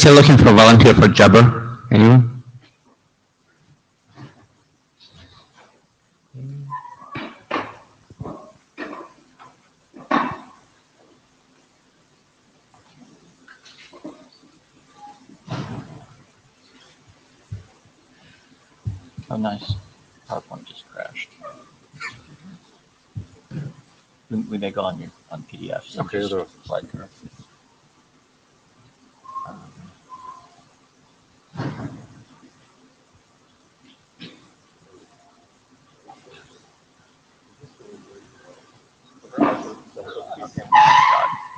still looking for a volunteer for Jabber? Anyone? Oh, nice. PowerPoint just crashed. We may go on PDF. Okay, like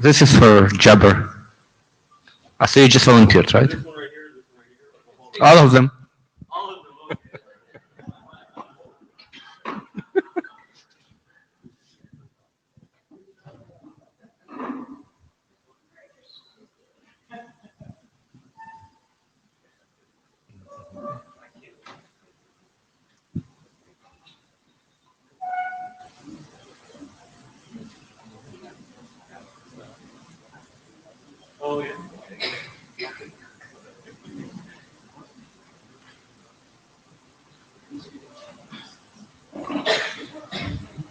This is for Jabber. I see you just volunteered, right? All of them. Oh, yeah.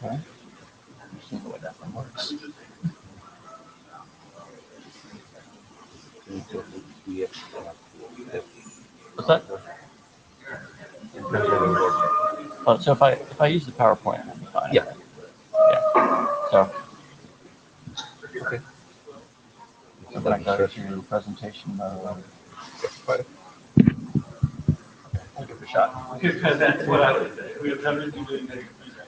okay. See the way that one works. What's that? Oh, so if I use the PowerPoint, I'll be fine. Yeah. Yeah. So. Okay. So then I go to presentation mode. I'll give it a shot. Because that's what I would say. We have nothing to do with negative feedback.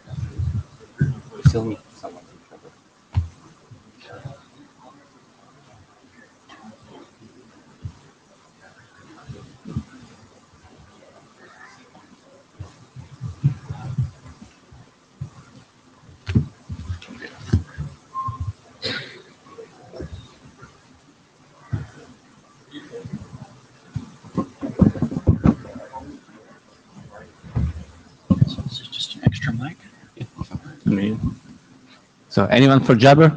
We still need someone to cover. So this is just an extra mic. So anyone for Jabber?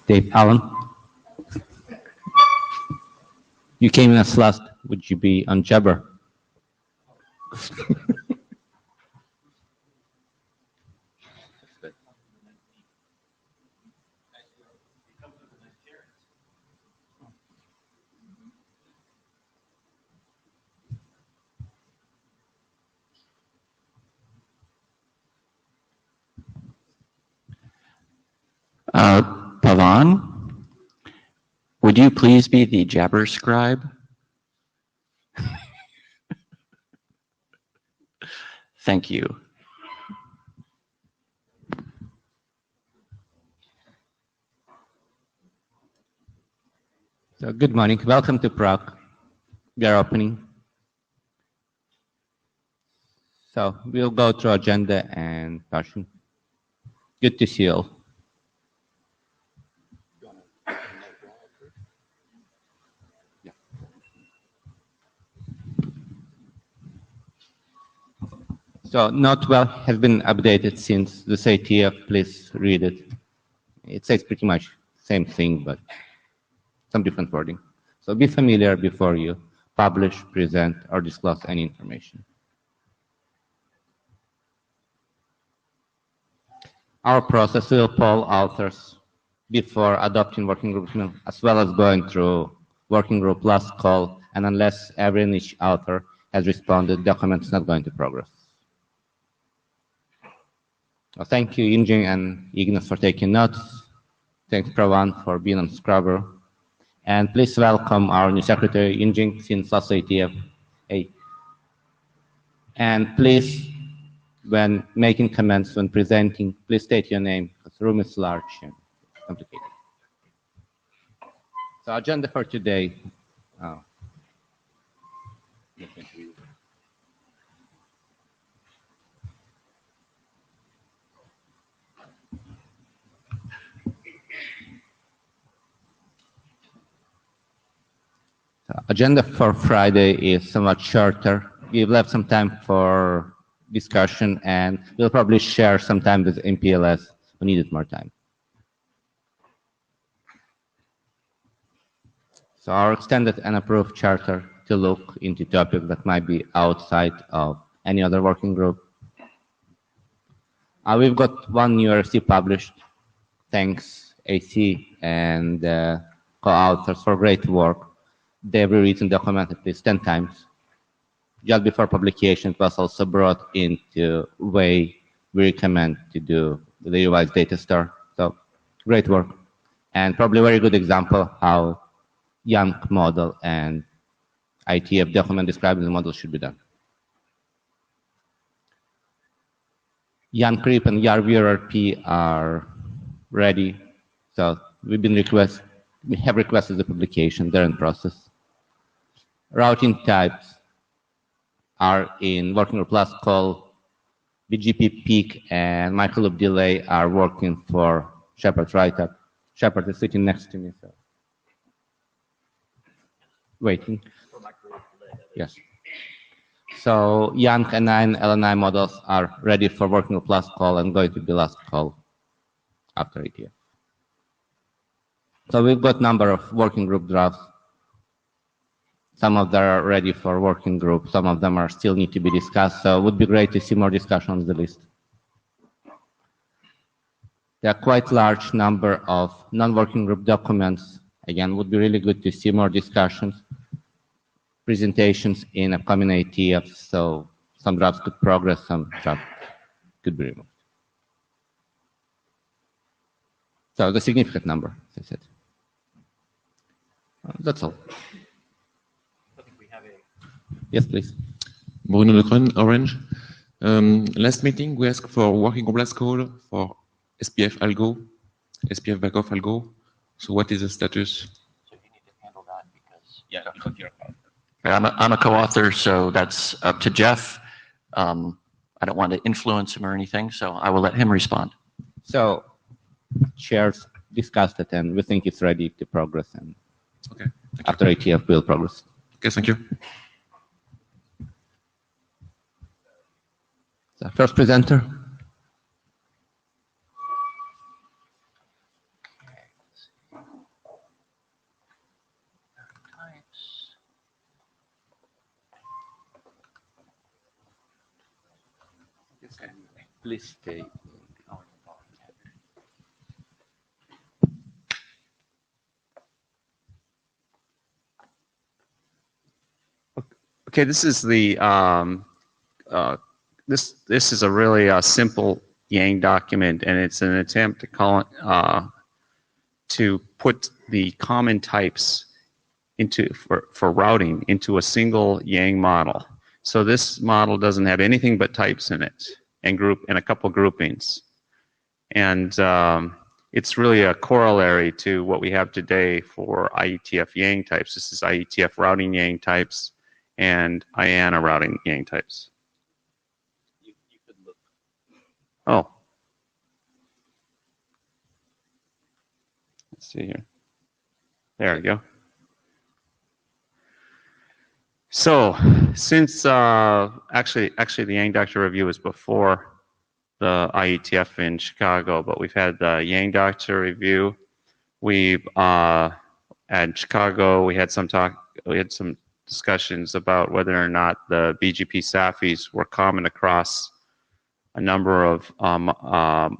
Dave Allen. You came in as last. Would you be on Jabber? Pavan, would you please be the Jabber scribe? Thank you. So good morning. Welcome to Prague. We are opening. So we'll go through agenda and passion. Good to see you all. So Note 12 has been updated since this IETF. Please read it. It says pretty much same thing, but some different wording. So be familiar before you publish, present, or disclose any information. Our process will poll authors before adopting working group, as well as going through working group last call, and unless every and each author has responded, the document is not going to progress. Well, thank you, Injing and Ignas, for taking notes. Thanks, Pravan, for being on Scrubber. And please welcome our new secretary, Injing, since last IETF. And please, when making comments, when presenting, please state your name, because the room is large and complicated. So agenda for today. agenda for Friday is somewhat shorter. We've left some time for discussion, and we'll probably share some time with MPLS who needed more time. So our extended and approved charter to look into topics that might be outside of any other working group. We've got one new RFC published. Thanks AC and co-authors for great work. They've rewritten the document at least 10 times. Just before publication, it was also brought into way we recommend to do the revised data store. So great work. And probably a very good example how Young model and IETF document describing the model should be done. Young creep and YAR-VRRP are ready. So we have requested the publication, they're in process. Routing types are in working group last call. BGP peak and microloop delay are working for Shepard's write-up. Shepard is sitting next to me, so waiting. Yes. So Young and 9 LNI models are ready for working group last call and going to be last call after IETF. So we've got a number of working group drafts. Some of them are ready for working group. Some of them are still need to be discussed. So it would be great to see more discussion on the list. There are quite large number of non-working group documents. Again, would be really good to see more discussions, presentations in upcoming IETFs. So some drafts could progress, some drafts could be removed. So the significant number, as I said. That's all. I think we have a... Yes, please. Bruno Lecrun, Orange. Last meeting, we asked for working group last call for SPF algo, SPF backoff algo. So what is the status? So you need to handle that because... Yeah, click your card. I'm a co-author, so that's up to Jeff. I don't want to influence him or anything, so I will let him respond. So chairs discussed it, and we think it's ready to progress. And Okay. after IETF, we'll progress. Okay, thank you. So first presenter. Please stay. Okay, this is the this is a really simple Yang document, and it's an attempt to call it, to put the common types into for routing into a single Yang model. So this model doesn't have anything but types in it, and a couple groupings, and it's really a corollary to what we have today for IETF Yang types. This is IETF routing Yang types and IANA routing Yang types. You could look. Oh. Let's see here. There we go. So, since actually the Yang Doctor review was before the IETF in Chicago, but we've had the Yang Doctor review. We've at Chicago we had some discussions about whether or not the BGP SAFIs were common across a number of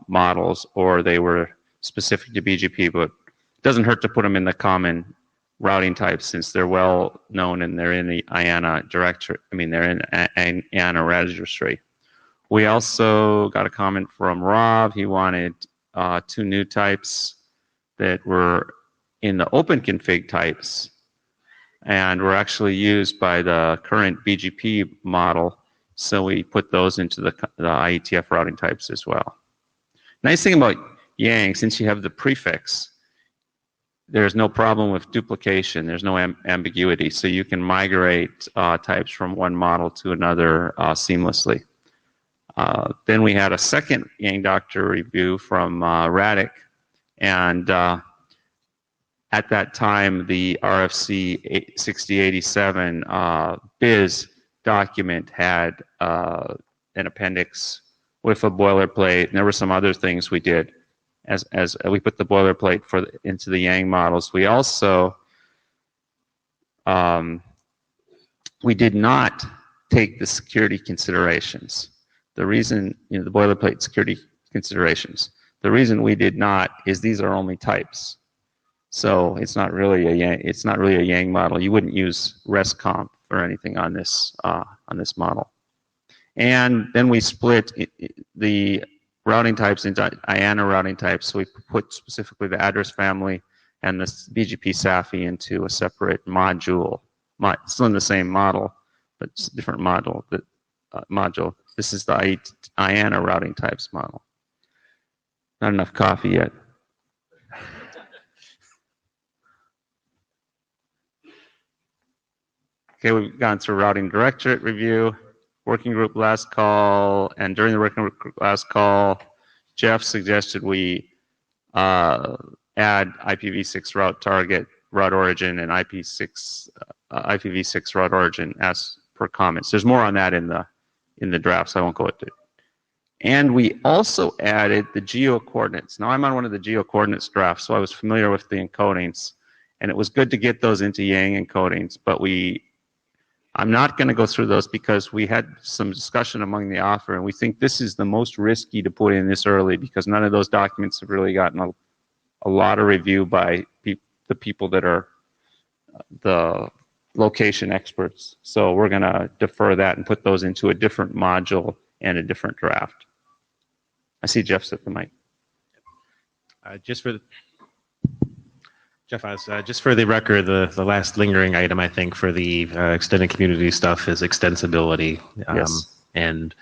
models, or they were specific to BGP, but it doesn't hurt to put them in the common routing types since they're well known and they're in the IANA directory. I mean, they're in IANA registry. We also got a comment from Rob. He wanted 2 new types that were in the open config types and were actually used by the current BGP model. So we put those into the IETF routing types as well. Nice thing about Yang, since you have the prefix, there's no problem with duplication. There's no ambiguity. So you can migrate types from one model to another seamlessly. Then we had a second Yang Doctor review from Radek, and at that time, the RFC 6087 BIS document had an appendix with a boilerplate, and there were some other things we did as we put the boilerplate into the Yang models. We also we did not take the security considerations. The reason, the boilerplate security considerations. The reason we did not is these are only types. So it's not really a Yang model. You wouldn't use RESTComp or anything on this model. And then we split the routing types into IANA routing types. So we put specifically the address family and the BGP SAFI into a separate module. Still in the same model, but it's a different module. This is the IANA routing types model. Not enough coffee yet. Okay, we've gone through routing directorate review, working group last call, and during the working group last call, Jeff suggested we add IPv6 route target, route origin, and IPv6 route origin as per comments. There's more on that in the draft, so I won't go into it. And we also added the geo coordinates. Now I'm on one of the geo coordinates drafts, so I was familiar with the encodings, and it was good to get those into Yang encodings, but I'm not going to go through those because we had some discussion among the author, and we think this is the most risky to put in this early because none of those documents have really gotten a lot of review by the people that are the location experts. So we're going to defer that and put those into a different module and a different draft. I see Jeff's at the mic. Just for the record, the last lingering item I think for the extended community stuff is extensibility. Yes. And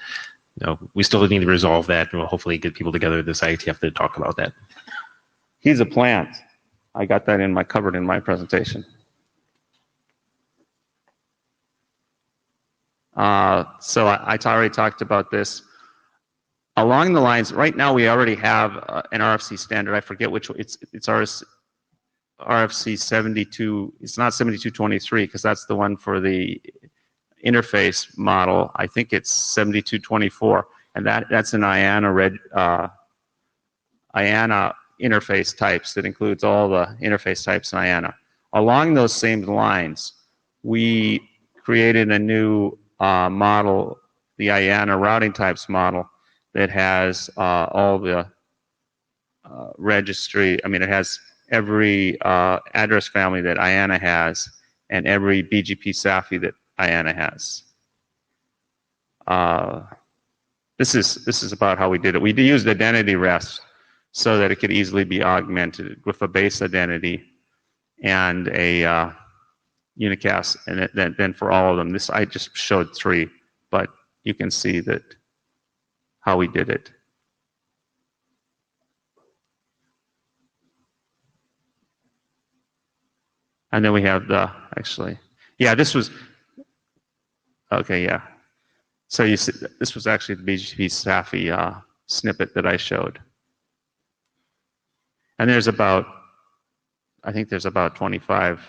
we still need to resolve that, and we'll hopefully get people together this IETF to talk about that. He's a plant. I got that covered in my presentation. So I already talked about this. Along the lines, right now we already have an RFC standard. I forget which it's RFC 72. It's not 7223 because that's the one for the interface model. I think it's 7224, and that's an IANA IANA interface types that includes all the interface types in IANA. Along those same lines, we created a new model, the IANA routing types model, that has all the registry. I mean, it has every address family that IANA has and every BGP SAFI that IANA has. This is about how we did it. We used identity rest so that it could easily be augmented with a base identity and a unicast, and then for all of them. I just showed 3, but you can see that how we did it. And then we have this was, okay, yeah. So you see, this was actually the BGP SAFI snippet that I showed. And I think there's about 25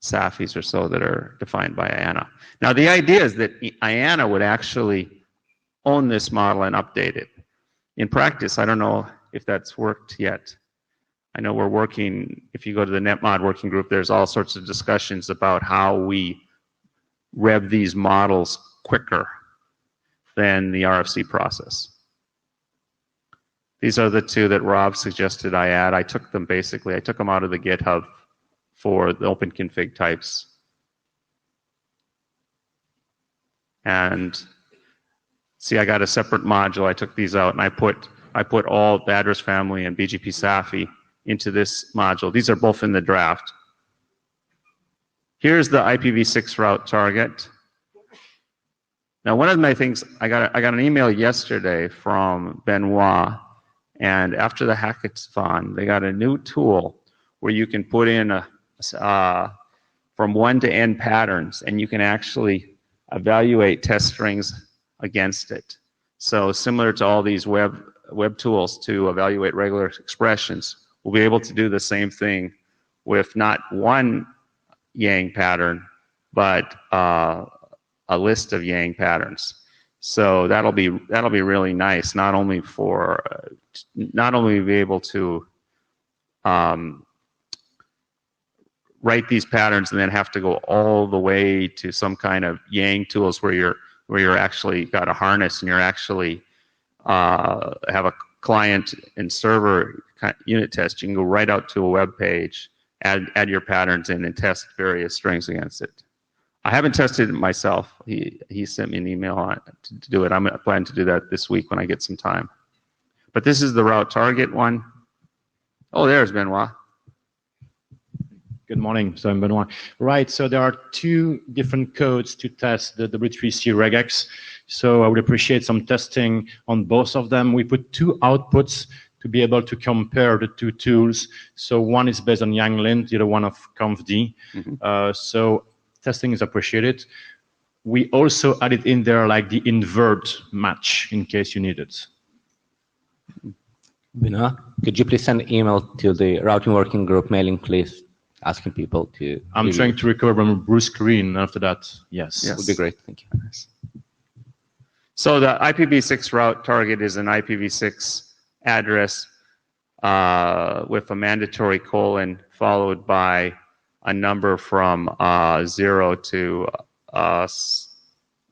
SAFIs or so that are defined by IANA. Now the idea is that IANA would actually own this model and update it. In practice, I don't know if that's worked yet. I know we're working, if you go to the NetMod working group, there's all sorts of discussions about how we rev these models quicker than the RFC process. These are the 2 that Rob suggested I add. I took them out of the GitHub for the open config types. And see, I got a separate module. I took these out and I put all the address family and BGP SAFI into this module. These are both in the draft. Here's the IPv6 route target. Now, one of my things, I got an email yesterday from Benoit, and after the hackathon, they got a new tool where you can put in from 1 to n patterns, and you can actually evaluate test strings against it. So similar to all these web tools to evaluate regular expressions, we'll be able to do the same thing with not one Yang pattern, but a list of Yang patterns. So that'll be really nice. Not only be able to write these patterns and then have to go all the way to some kind of Yang tools where you're actually got a harness and you're actually have a client and server unit test. You can go right out to a web page, add your patterns in, and test various strings against it. I haven't tested it myself. He sent me an email on to do it. I'm planning to do that this week when I get some time. But this is the route target one. Oh, there's Benoit. Good morning. So I'm Benoit. Right. So there are two different codes to test the W3C regex. So I would appreciate some testing on both of them. We put two outputs to be able to compare the two tools. So one is based on Yang lint, the other one of convd. So testing is appreciated. We also added in there like the invert match in case you need it. Benoit, could you please send an email to the routing working group mailing list asking people to... I'm trying to recover from Bruce Green after that. Yes. Would be great. Thank you. So the IPv6 route target is an IPv6 address with a mandatory colon followed by a number from 0 to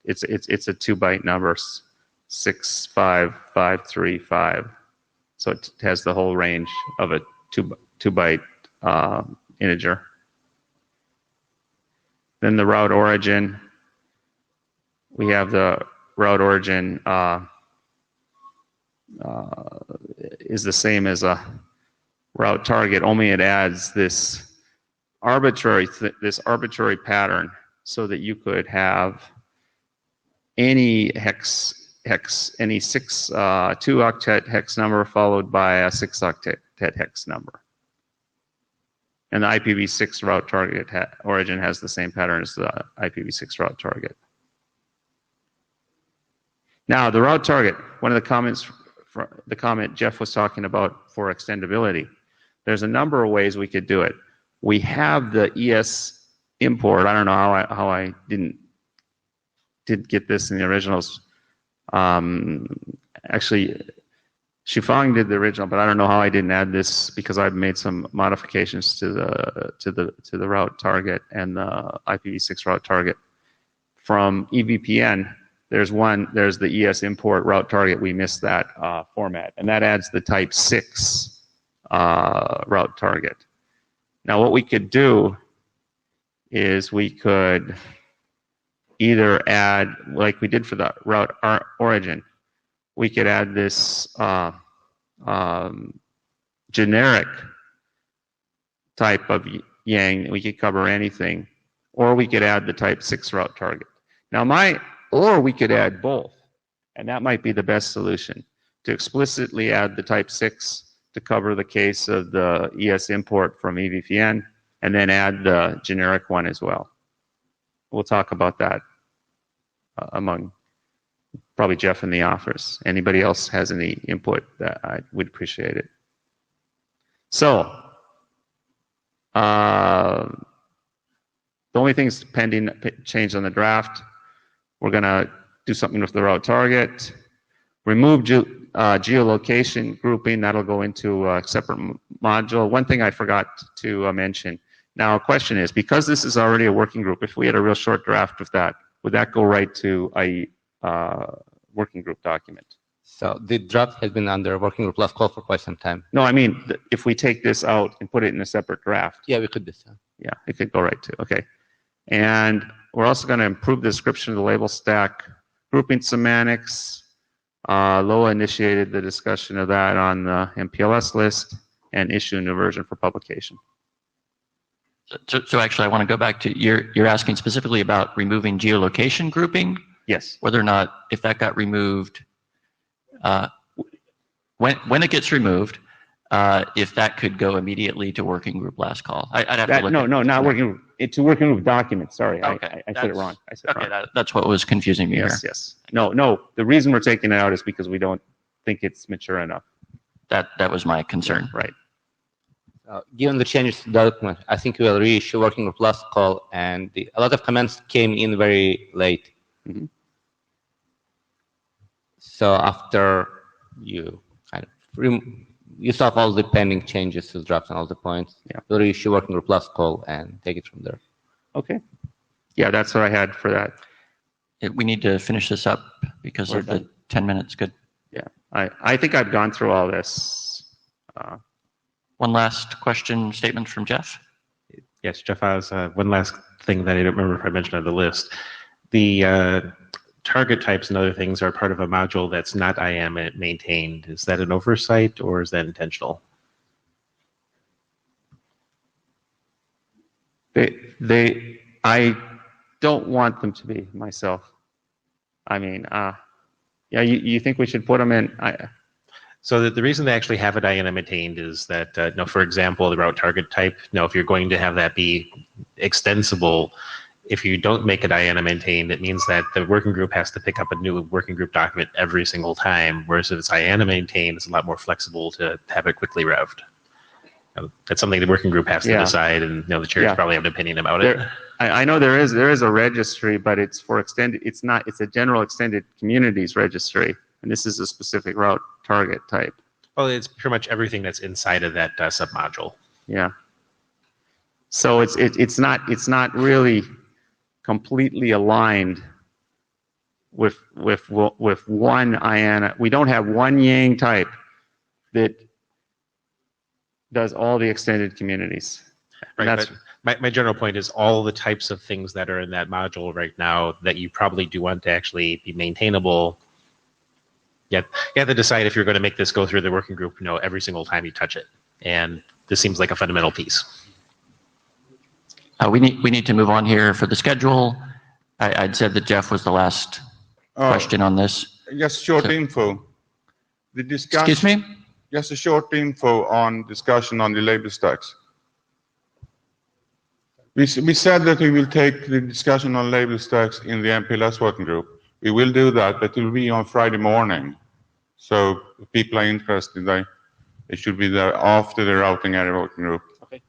it's a 2-byte number, 65535. So it has the whole range of a 2-byte integer. Then the route origin. We have the route origin is the same as a route target, only it adds this arbitrary pattern so that you could have any any 2-octet hex number followed by a 6-octet hex number. And the IPv6 route target origin has the same pattern as the IPv6 route target. Now, the route target, one of the comments, the comment Jeff was talking about for extendability, there's a number of ways we could do it. We have the ES import. I don't know how I didn't get this in the originals. Actually, Shifang did the original, but I don't know how I didn't add this because I've made some modifications to the route target and the IPv6 route target. From EVPN, there's the ES import route target. We missed that format, and that adds the type 6 route target. Now, what we could do is we could either add, like we did for the route origin, we could add this generic type of Yang. We could cover anything, or we could add the type 6 route target. Now, or we could add both, and that might be the best solution, to explicitly add the type 6 to cover the case of the ES import from EVPN, and then add the generic one as well. We'll talk about that among probably Jeff in the office. Anybody else has any input, that I would appreciate it. So, the only things pending change on the draft, we're going to do something with the route target, remove geolocation grouping. That'll go into a separate module. One thing I forgot to mention. Now, a question is, because this is already a working group, if we had a real short draft of that, would that go right to a working group document? So the draft has been under working group last call for quite some time. No, I mean, if we take this out and put it in a separate draft. Yeah, we could do so. Yeah, it could go right to, okay. And we're also going to improve the description of the label stack, grouping semantics. Loa initiated the discussion of that on the MPLS list, and issue a new version for publication. So actually, I want to go back to, you're asking specifically about removing geolocation grouping? Yes. Whether or not, if that got removed, when it gets removed, if that could go immediately to working group last call. I'd have to look no, not working group. It's a working group document. Sorry, okay. I said it wrong. That's what was confusing me here. Yes. No. The reason we're taking it out is because we don't think it's mature enough. That was my concern. Right. Given the changes to the document, I think we will reissue working group last call, and a lot of comments came in very late. Mhm. So after you solve all the pending changes to the draft and all the points, we'll reissue working group last call and take it from there. Okay. Yeah, that's what I had for that. We need to finish this up because We're of the done. 10 minutes. Good. Yeah, I think I've gone through all this. One last question, statement from Jeff. Yes, Jeff has one last thing that I don't remember if I mentioned on the list. The target types and other things are part of a module that's not IAM maintained. Is that an oversight or is that intentional? I don't want them to be myself. I mean, yeah, you think we should put them in? So the reason they actually have it IAM maintained is that, for example, the route target type, if you're going to have that be extensible, if you don't make it IAM maintained, it means that the working group has to pick up a new working group document every single time, whereas if it's IAM maintained, it's a lot more flexible to have it quickly revved. That's something the working group has to decide, and the chairs probably have an opinion about it. I know there is a registry, but it's for extended. It's not. It's a general extended communities registry, and this is a specific route target type. Well, it's pretty much everything that's inside of that submodule. Yeah. So it's not really completely aligned with one IANA. We don't have one Yang type that does all the extended communities. Right. But my general point is all the types of things that are in that module right now that you probably do want to actually be maintainable. You have to decide if you're going to make this go through the working group, every single time you touch it. And this seems like a fundamental piece. We need to move on here for the schedule. I'd said that Jeff was the last question on this. Just short info. The discussion. Excuse me? Just a short info on discussion on the label stacks. We said that we will take the discussion on label stacks in the MPLS working group. We will do that, but it will be on Friday morning. So if people are interested, they should be there after the routing area working group. Okay.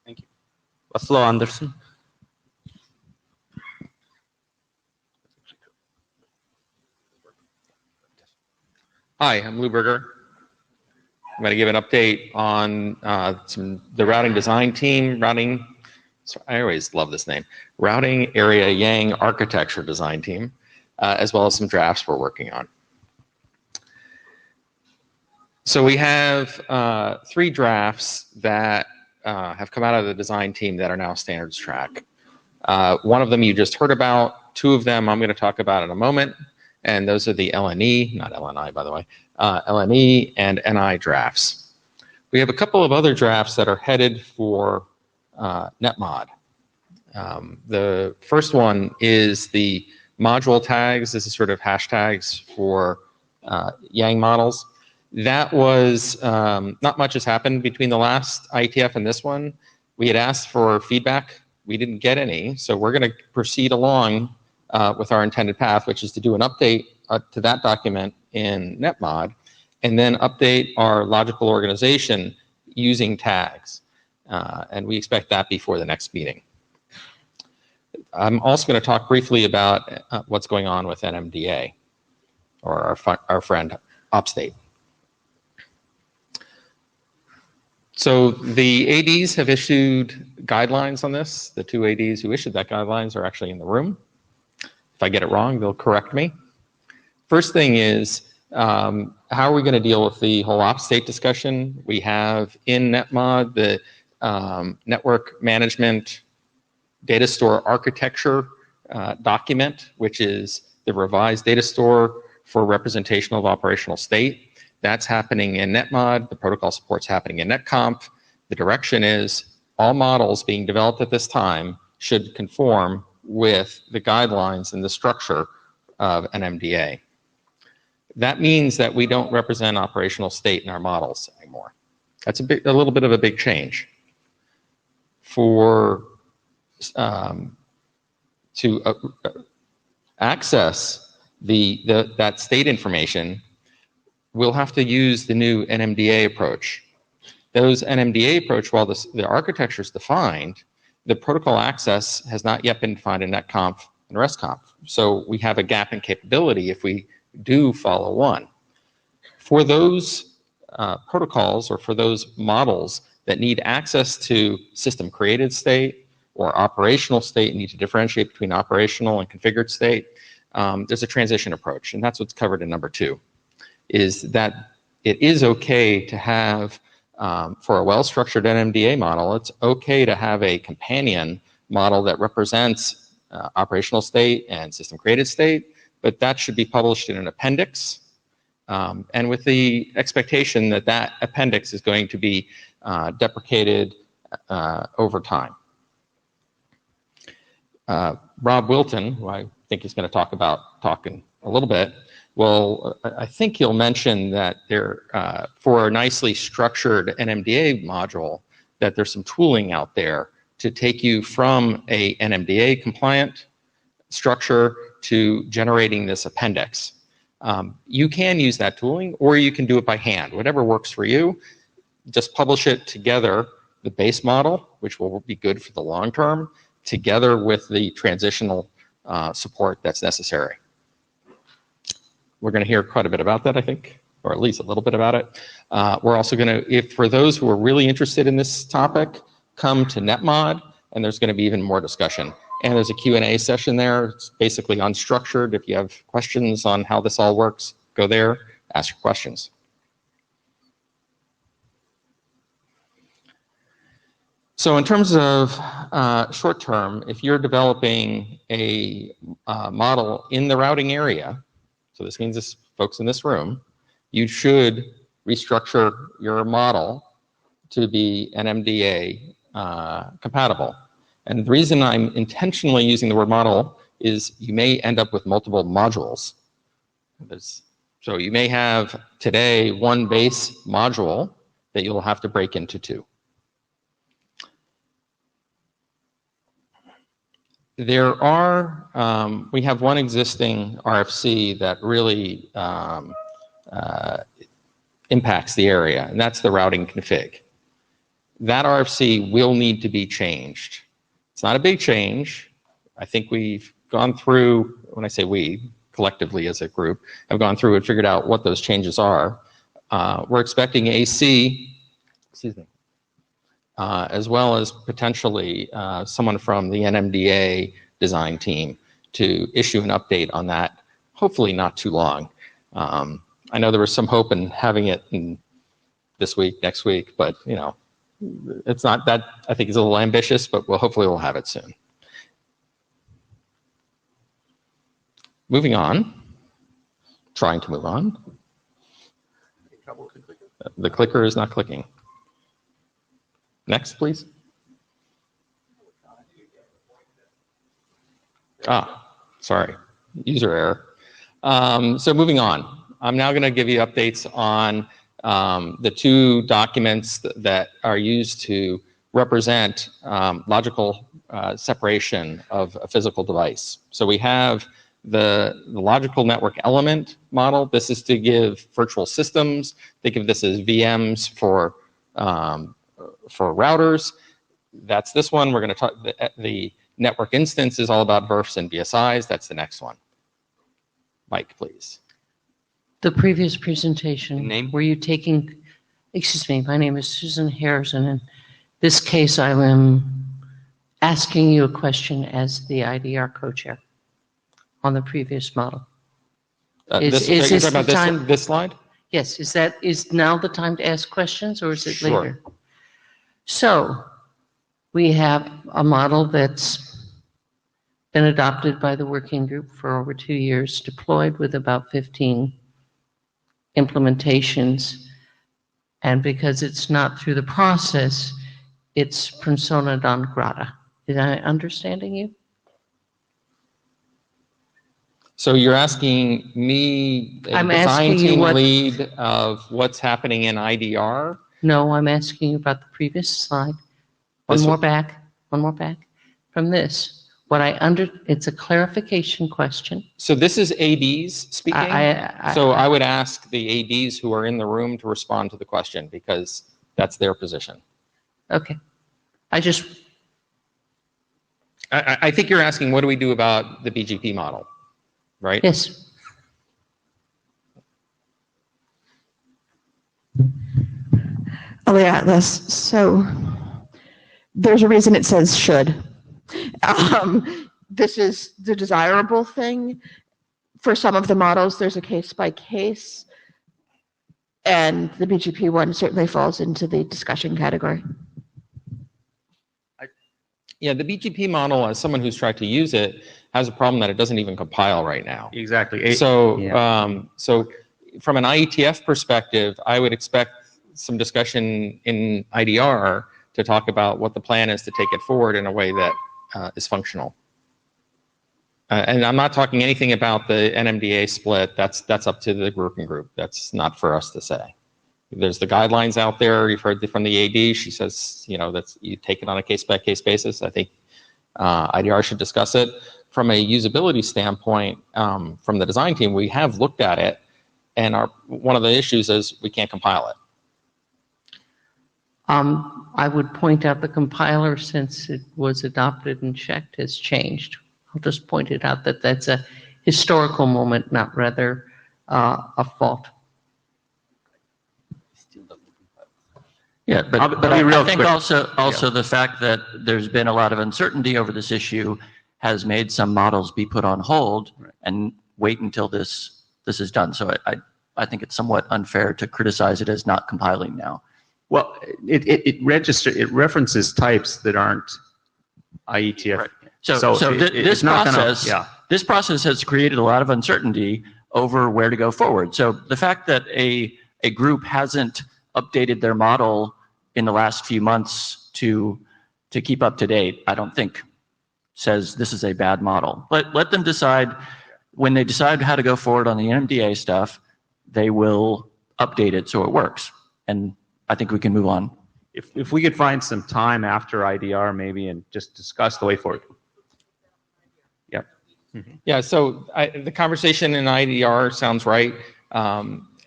Thank you. Laszlo Anderson. Hi, I'm Lou Berger. I'm going to give an update on the routing design team, I always love this name, Routing Area Yang Architecture Design Team, as well as some drafts we're working on. So we have 3 drafts that have come out of the design team that are now standards track. One of them you just heard about, 2 of them I'm going to talk about in a moment, and those are the LNE, not LNI by the way, LNE and NI drafts. We have a couple of other drafts that are headed for netmod. The first one is the module tags. This is sort of hashtags for Yang models. That was, not much has happened between the last IETF and this one. We had asked for feedback. We didn't get any, so we're going to proceed along with our intended path, which is to do an update to that document in netmod, and then update our logical organization using tags. And we expect that before the next meeting. I'm also going to talk briefly about what's going on with NMDA, or our friend Opstate. So the ADs have issued guidelines on this. The 2 ADs who issued that guidelines are actually in the room. If I get it wrong, they'll correct me. First thing is, how are we going to deal with the whole Opstate discussion? We have in netmod the network management data store architecture document, which is the revised data store for representation of operational state. That's happening in netmod. The protocol support's happening in netconf. The direction is all models being developed at this time should conform with the guidelines and the structure of NMDA. That means that we don't represent operational state in our models anymore. That's a little bit of a big change. For to access that state information, we'll have to use the new NMDA approach. Those NMDA approach, while the architecture is defined, the protocol access has not yet been defined in netconf and restconf. So we have a gap in capability if we do follow one. For those protocols or for those models that need access to system created state or operational state and need to differentiate between operational and configured state, there's a transition approach, and that's what's covered in number 2, is that it is okay to have, for a well-structured NMDA model, it's okay to have a companion model that represents operational state and system created state, but that should be published in an appendix, and with the expectation that that appendix is going to be deprecated over time. Rob Wilton, who I think he's going to talk in a little bit, well, I think he'll mention that there, for a nicely structured NMDA module, that there's some tooling out there to take you from a NMDA compliant structure to generating this appendix. You can use that tooling, or you can do it by hand, whatever works for you. Just publish it together, the base model, which will be good for the long term, together with the transitional support that's necessary. We're going to hear quite a bit about that, I think, or at least a little bit about it. We're also going to, if for those who are really interested in this topic, come to NetMod, and there's going to be even more discussion. And there's a Q&A session there. It's basically unstructured. If you have questions on how this all works, go there, ask your questions. So in terms of short term, if you're developing a model in the routing area, so this means this, folks in this room, you should restructure your model to be NMDA compatible. And the reason I'm intentionally using the word model is you may end up with multiple modules. So you may have today one base module that you'll have to break into 2. There are, we have one existing RFC that really impacts the area, and that's the routing config. That RFC will need to be changed. It's not a big change. I think we've gone through, when I say we, collectively as a group, have gone through and figured out what those changes are. We're expecting AC, excuse me, as well as potentially someone from the NMDA design team to issue an update on that, hopefully not too long. I know there was some hope in having it in this week, next week, but you know, it's not that, I think it's a little ambitious, but hopefully we'll have it soon. Moving on, trying to move on. The clicker is not clicking. Next, please. Sorry, user error. So moving on, I'm now going to give you updates on the 2 documents that are used to represent logical separation of a physical device. So we have the logical network element model. This is to give virtual systems. Think of this as VMs for routers. That's this one. We're going to talk, the network instance is all about VRFs and BSIs. That's the next one. Mike, please. The previous presentation, Name? were you taking, excuse me, my name is Susan Harrison. In this case, I am asking you a question as the IDR co-chair on the previous model. This slide? Yes, is now the time to ask questions, or is it Sure. later? So we have a model that's been adopted by the working group for over 2 years, deployed with about 15 implementations, and because it's not through the process, it's persona non grata. Is I understanding you? So you're asking me, I'm design asking you team what- lead of what's happening in IDR? No, I'm asking you about the previous slide. One This more one? back, from this. It's a clarification question. So this is ADs speaking. I- So I would ask the ADs who are in the room to respond to the question, because That's their position. Okay. I think you're asking, what do we do about the BGP model, right? Yes. Atlas. So there's a reason it says should. This is the desirable thing. For some of the models, there's a case by case, and the BGP one certainly falls into the discussion category. Yeah, the BGP model, as someone who's tried to use it, has a problem that it doesn't even compile right now. Exactly. So, Yeah. So from an IETF perspective, I would expect some discussion in IDR to talk about what the plan is to take it forward in a way that is functional. And I'm not talking anything about the NMDA split. That's up to the working group. That's not for us to say. There's the guidelines out there. You've heard from the AD. She says, you know, that's you take it on a case-by-case basis. I think IDR should discuss it. From a usability standpoint, from the design team, we have looked at it, and one of the issues is we can't compile it. I would point out the compiler, since it was adopted and checked, has changed. I'll just point it out that that's a historical moment, not rather a fault. Yeah, but I'll be I real think quick. also the fact that there's been a lot of uncertainty over this issue has made some models be put on hold and wait until this is done. So I think it's somewhat unfair to criticize it as not compiling now. Well, it references types that aren't IETF. Right. This process has created a lot of uncertainty over where to go forward. So the fact that a group hasn't updated their model in the last few months to keep up to date, I don't think says this is a bad model. Let them decide. When they decide how to go forward on the NMDA stuff, they will update it so it works. And I think we can move on. If we could find some time after IDR maybe and just discuss the way forward. Yeah. Mm-hmm. Yeah, so the conversation in IDR sounds right.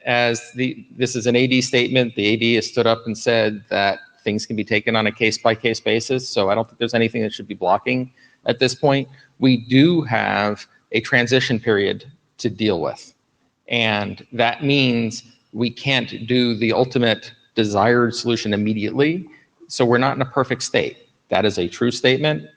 This is an AD statement, the AD has stood up and said that things can be taken on a case-by-case basis, so I don't think there's anything that should be blocking at this point. We do have a transition period to deal with, and that means we can't do the ultimate desired solution immediately, so we're not in a perfect state. That is a true statement.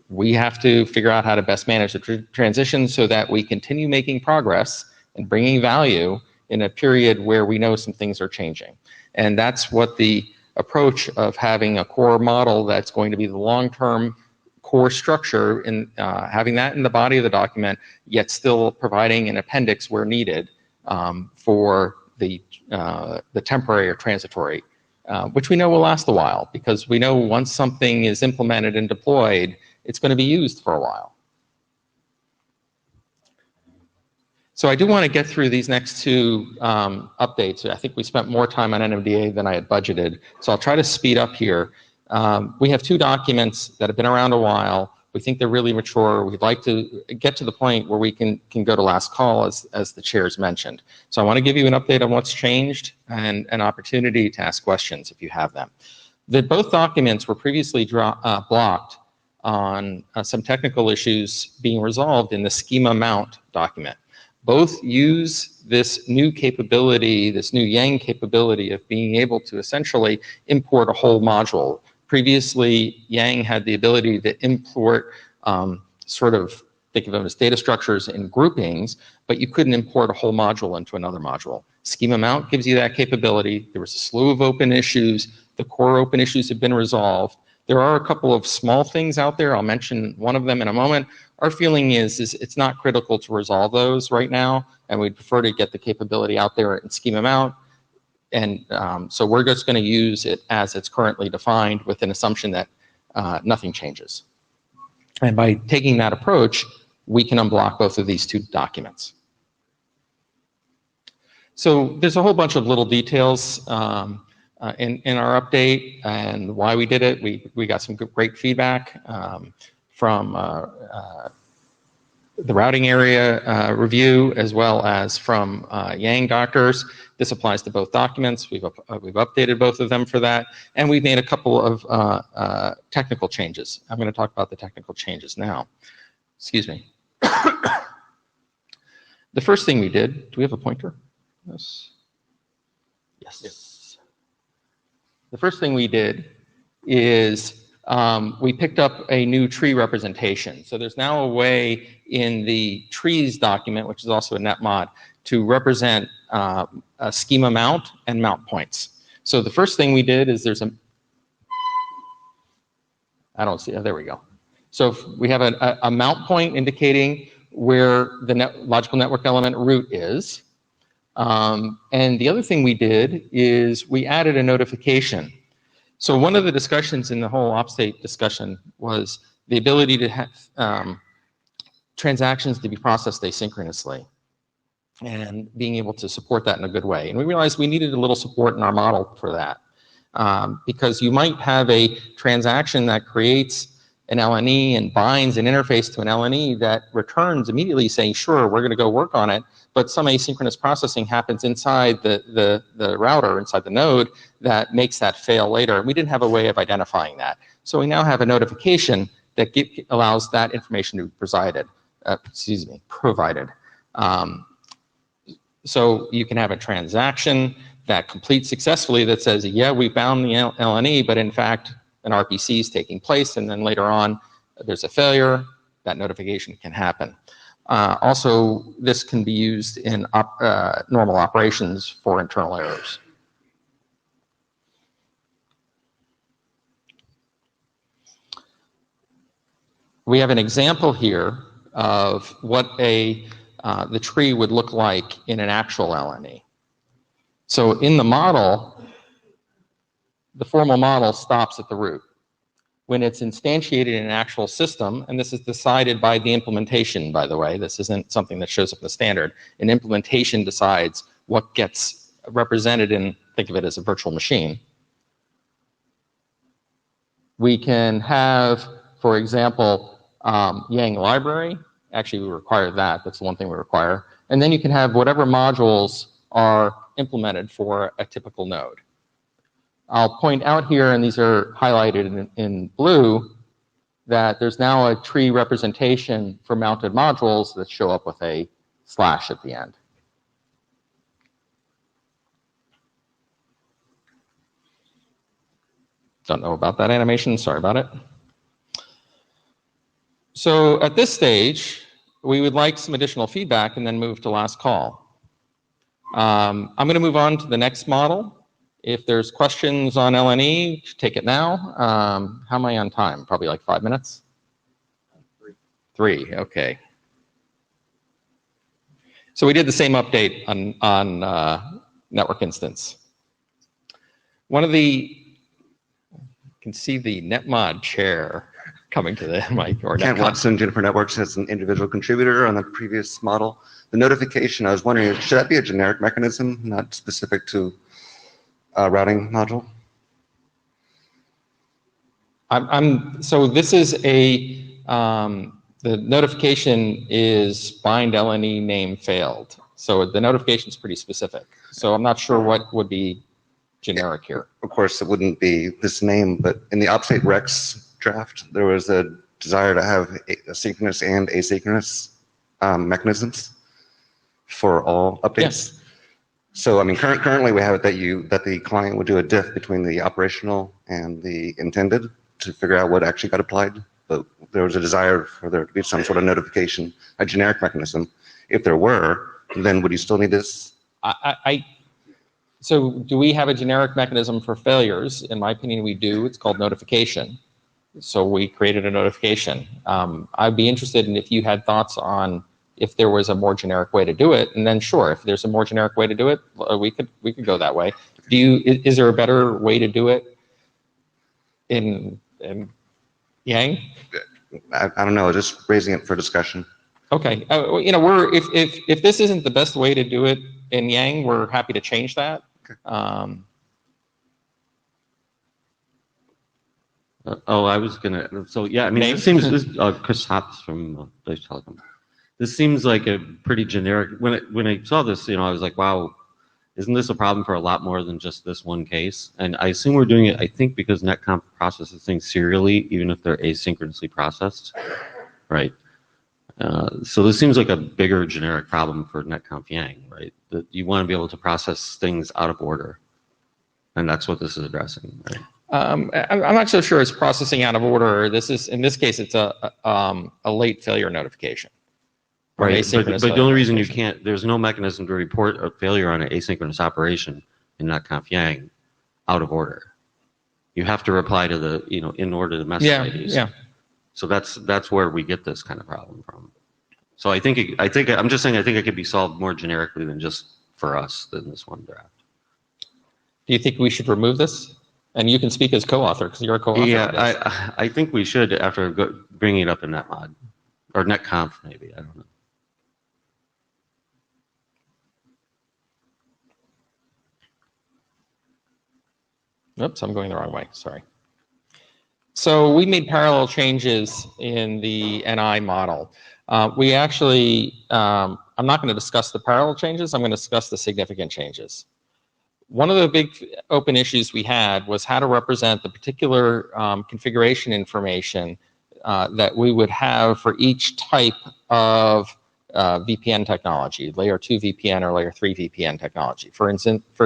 We have to figure out how to best manage the transition so that we continue making progress and bringing value in a period where we know some things are changing. And that's what the approach of having a core model that's going to be the long-term core structure, in having that in the body of the document, yet still providing an appendix where needed for the temporary or transitory, which we know will last a while, because we know once something is implemented and deployed, it's going to be used for a while. So I do want to get through these next two updates. I think we spent more time on NMDA than I had budgeted, so I'll try to speed up here. We have two documents that have been around a while. We think they're really mature. We'd like to get to the point where we can go to last call, as the chairs mentioned. So I want to give you an update on what's changed and an opportunity to ask questions if you have them. Both documents were previously blocked on some technical issues being resolved in the schema mount document. Both use this new capability, this new Yang capability of being able to essentially import a whole module. Previously, Yang had the ability to import sort of, think of them as data structures and groupings, but you couldn't import a whole module into another module. Schema mount gives you that capability. There was a slew of open issues. The core open issues have been resolved. There are a couple of small things out there. I'll mention one of them in a moment. Our feeling is it's not critical to resolve those right now, and we'd prefer to get the capability out there and schema them out. And so we're just going to use it as it's currently defined with an assumption that nothing changes. And by taking that approach, we can unblock both of these two documents. So there's a whole bunch of little details in our update and why we did it. We got some great feedback from the routing area review, as well as from Yang doctors. This applies to both documents. We've updated both of them for that, and we've made a couple of technical changes. I'm going to talk about the technical changes now. Excuse me. The first thing we did, do we have a pointer? Yes. Yes. The first thing we did is we picked up a new tree representation. So there's now a way in the trees document, which is also a netmod, to represent a schema mount and mount points. So the first thing we did is there's a, I don't see, oh, there we go. So if we have a mount point indicating where the logical network element root is. And the other thing we did is we added a notification. So one of the discussions in the whole OpState discussion was the ability to have transactions to be processed asynchronously and being able to support that in a good way. And we realized we needed a little support in our model for that because you might have a transaction that creates an LNE and binds an interface to an LNE that returns immediately saying, sure, we're going to go work on it, but some asynchronous processing happens inside the router, inside the node, that makes that fail later. We didn't have a way of identifying that. So we now have a notification that allows that information to be provided. So you can have a transaction that completes successfully that says, yeah, we found the LNE, but in fact, an RPC is taking place, and then later on, there's a failure. That notification can happen. Also, this can be used in normal operations for internal errors. We have an example here of what the tree would look like in an actual LNE. So in the model, the formal model stops at the root. When it's instantiated in an actual system, and this is decided by the implementation, by the way, this isn't something that shows up in the standard. An implementation decides what gets represented in, think of it as a virtual machine. We can have, for example, Yang library. Actually, we require that. That's the one thing we require. And then you can have whatever modules are implemented for a typical node. I'll point out here, and these are highlighted in blue, that there's now a tree representation for mounted modules that show up with a slash at the end. Don't know about that animation, sorry about it. So at this stage, we would like some additional feedback and then move to last call. I'm going to move on to the next model. If there's questions on LNE, take it now. How am I on time? Probably like 5 minutes? 3, okay. So we did the same update on network instance. One of the, you can see the netmod chair coming to the mic. Kent Watson, Juniper Networks, as an individual contributor on the previous model. The notification, I was wondering, should that be a generic mechanism, not specific to routing module? So this is the notification is bind LNE name failed. So the notification is pretty specific. So I'm not sure what would be generic here. Of course, it wouldn't be this name, but in the OpState Rex draft, there was a desire to have asynchronous and asynchronous mechanisms for all updates. Yes. So I mean, currently we have it that the client would do a diff between the operational and the intended to figure out what actually got applied. But there was a desire for there to be some sort of notification, a generic mechanism. If there were, then would you still need this? So do we have a generic mechanism for failures? In my opinion, we do. It's called notification. So we created a notification. I'd be interested in if you had thoughts on if there was a more generic way to do it, and then sure, if there's a more generic way to do it, we could go that way. Is there a better way to do it in Yang? I don't know, just raising it for discussion. Okay, if this isn't the best way to do it in Yang, we're happy to change that. Okay. I was gonna. So yeah, I mean, it seems Chris Hops from Deutsche Telekom. This seems like a pretty generic. When I saw this, I was like, wow, Isn't this a problem for a lot more than just this one case? And I assume we're doing it, I think, because NetConf processes things serially, even if they're asynchronously processed, right? So this seems like a bigger generic problem for NetConf Yang, right? That you want to be able to process things out of order, and that's what this is addressing, right? I'm not so sure it's processing out of order. This is, in this case, it's a late failure notification. Or an Right, asynchronous but the only reason you notification. can't, there's no mechanism to report a failure on an asynchronous operation in NetConf Yang out of order. You have to reply to the, in order to message IDs. Yeah. So that's where we get this kind of problem from. So I'm just saying I think it could be solved more generically than just for us than this one draft. Do you think we should remove this? And you can speak as co-author because you're a co-author. Yeah, I think we should after bringing it up in NetMod or NetConf maybe. I don't know. Oops, I'm going the wrong way. Sorry. So we made parallel changes in the NI model. We actually, I'm not going to discuss the parallel changes. I'm going to discuss the significant changes. One of the big open issues we had was how to represent the particular configuration information that we would have for each type of VPN technology, layer 2 VPN or layer 3 VPN technology. For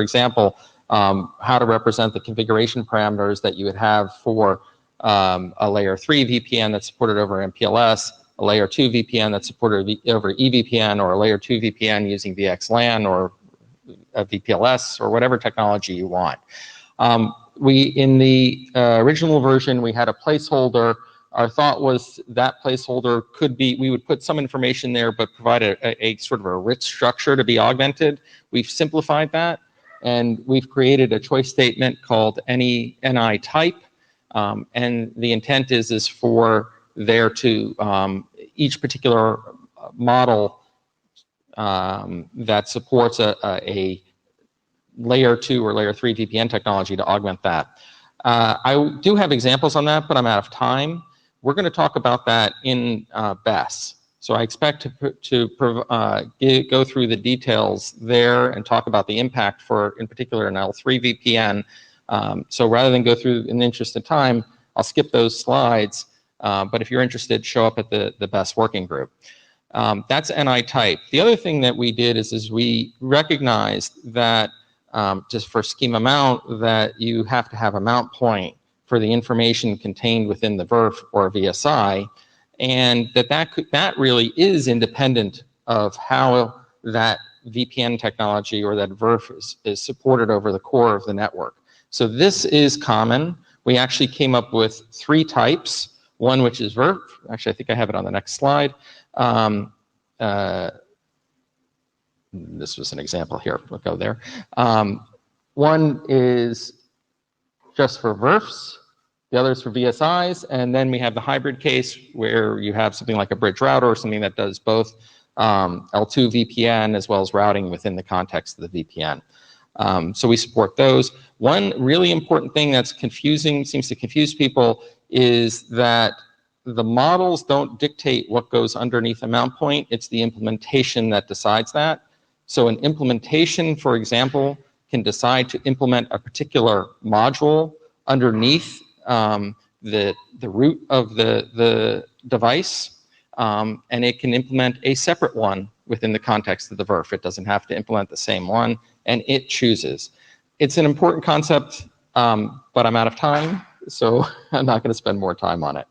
example, how to represent the configuration parameters that you would have for a layer 3 VPN that's supported over MPLS, a layer 2 VPN that's supported over eVPN, or a layer 2 VPN using VXLAN or a VPLS or whatever technology you want. In the original version, we had a placeholder. Our thought was that placeholder could be, we would put some information there, but provide a sort of a rich structure to be augmented. We've simplified that, and we've created a choice statement called NI type. And the intent is for there to, each particular model that supports a layer 2 or layer 3 VPN technology to augment that. I do have examples on that, but I'm out of time. We're going to talk about that in BESS. So I expect to go through the details there and talk about the impact for, in particular, an L3 VPN. So rather than go through in the interest of time, I'll skip those slides. But if you're interested, show up at the BESS working group. That's NI type. The other thing that we did is we recognized that just for schema mount, that you have to have a mount point for the information contained within the VRF or VSI, and that really is independent of how that VPN technology or that VRF is supported over the core of the network. So this is common. We actually came up with 3 types, one which is VRF. Actually, I think I have it on the next slide. This was an example here. We'll go there. One is just for VRFs. The other is for VSIs. And then we have the hybrid case where you have something like a bridge router or something that does both L2 VPN as well as routing within the context of the VPN. So we support those. One really important thing that's confusing, seems to confuse people, is that the models don't dictate what goes underneath a mount point. It's the implementation that decides that. So an implementation, for example, can decide to implement a particular module underneath the root of the device, and it can implement a separate one within the context of the VRF. It doesn't have to implement the same one, and it chooses. It's an important concept, but I'm out of time, so I'm not going to spend more time on it.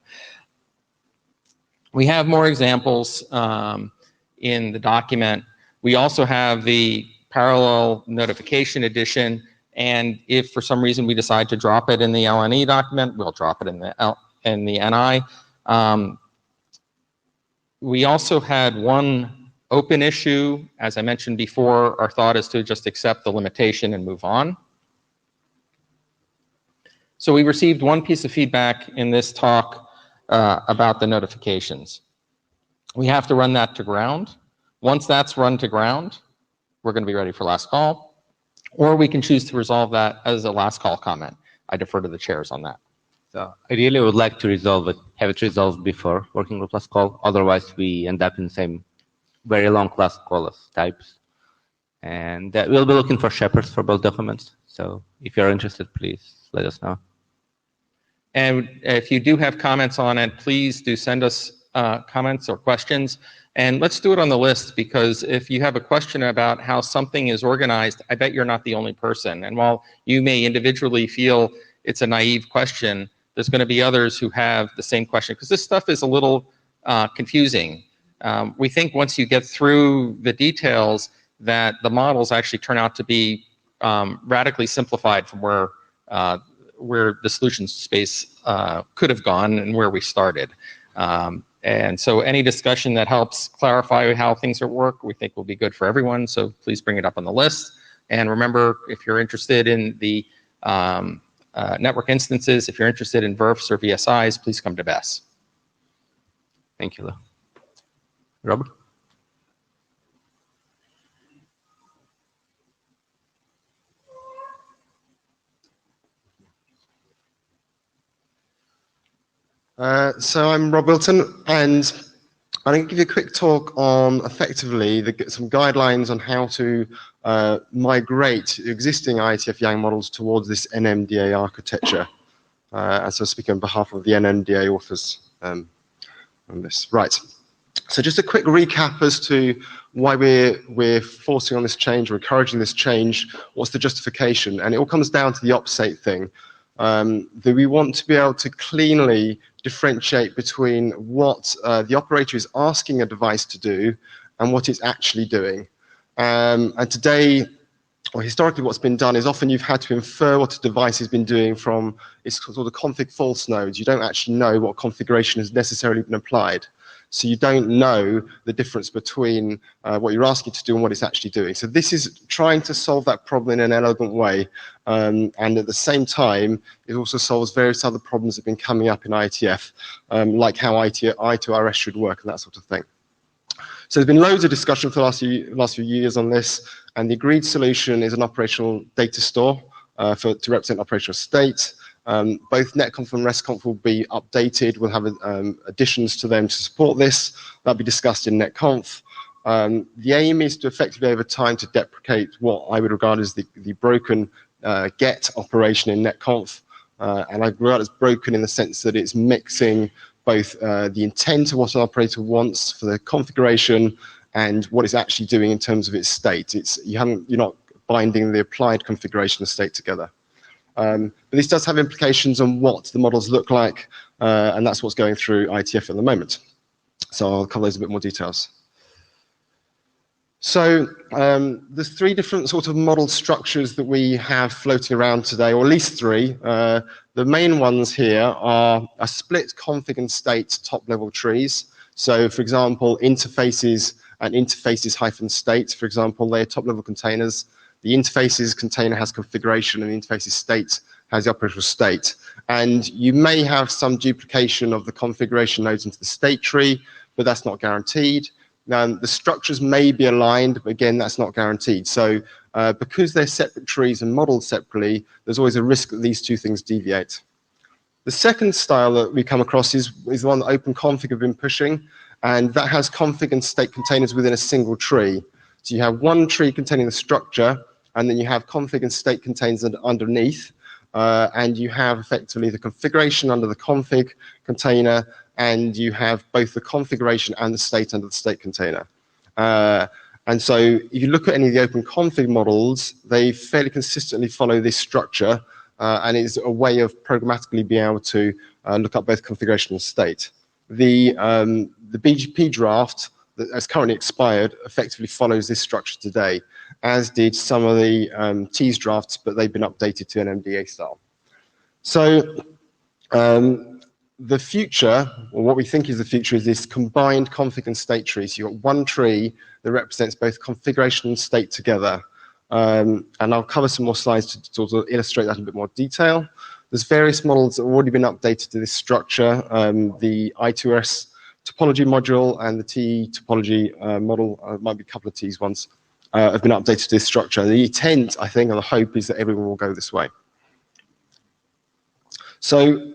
We have more examples in the document. We also have the parallel notification edition, and if for some reason we decide to drop it in the LNE document, we'll drop it in the NI. We also had one open issue. As I mentioned before, our thought is to just accept the limitation and move on. So we received one piece of feedback in this talk about the notifications. We have to run that to ground. Once that's run to ground, we're going to be ready for last call. Or we can choose to resolve that as a last call comment. I defer to the chairs on that. So ideally, I would like to resolve it, have it resolved before working group last call. Otherwise, we end up in the same very long last call as types. And we'll be looking for shepherds for both documents. So if you're interested, please let us know. And if you do have comments on it, please do send us comments or questions. And let's do it on the list, because if you have a question about how something is organized, I bet you're not the only person. And while you may individually feel it's a naive question, there's going to be others who have the same question, because this stuff is a little confusing. We think once you get through the details that the models actually turn out to be radically simplified from where the solution space could have gone and where we started. And so any discussion that helps clarify how things work, we think will be good for everyone. So please bring it up on the list. And remember, if you're interested in the network instances, if you're interested in VRFs or VSIs, please come to BESS. Thank you, Lou. Robert? So I'm Rob Wilton, and I'm going to give you a quick talk on effectively some guidelines on how to migrate existing IETF Yang models towards this NMDA architecture. As I speak on behalf of the NMDA authors on this. Right. So just a quick recap as to why we're forcing on this change, or encouraging this change. What's the justification? And it all comes down to the OPSATE thing. That we want to be able to cleanly differentiate between what the operator is asking a device to do and what it's actually doing. And today, or historically, what's been done is often you've had to infer what a device has been doing from its sort of config false nodes. You don't actually know what configuration has necessarily been applied. So you don't know the difference between what you're asking to do and what it's actually doing. So this is trying to solve that problem in an elegant way. And at the same time, it also solves various other problems that have been coming up in IETF, like how I2RS should work and that sort of thing. So there's been loads of discussion for the last few years on this, and the agreed solution is an operational data store to represent operational state. Both netconf and restconf will be updated. We'll have additions to them to support this. That'll be discussed in netconf. The aim is to effectively, over time, to deprecate what I would regard as the broken get operation in netconf. And I regard it as broken in the sense that it's mixing both the intent of what an operator wants for the configuration and what it's actually doing in terms of its state. You're not binding the applied configuration and state together. But this does have implications on what the models look like, and that's what's going through IETF at the moment. So I'll cover those in a bit more details. So there's three different sort of model structures that we have floating around today, or at least three. The main ones here are a split config and state top-level trees. So, for example, interfaces and interfaces-state, for example, they're top-level containers. The interfaces container has configuration, and the interfaces state has the operational state. And you may have some duplication of the configuration nodes into the state tree, but that's not guaranteed. The structures may be aligned, but again, that's not guaranteed. So because they're separate trees and modeled separately, there's always a risk that these two things deviate. The second style that we come across is the one that OpenConfig have been pushing, and that has config and state containers within a single tree. So you have one tree containing the structure, and then you have config and state containers underneath, and you have effectively the configuration under the config container, and you have both the configuration and the state under the state container. And so if you look at any of the OpenConfig models, they fairly consistently follow this structure, and it's a way of programmatically being able to look up both configuration and state. The BGP draft that has currently expired effectively follows this structure today, as did some of the TEAS drafts, but they've been updated to an NMDA style. So the future, or what we think is the future, is this combined config and state tree. So you've got one tree that represents both configuration and state together. And I'll cover some more slides to sort of illustrate that in a bit more detail. There's various models that have already been updated to this structure. The I2RS topology module and the TE topology model, might be a couple of TEs ones, have been updated to this structure. The intent, I think, and the hope is that everyone will go this way. So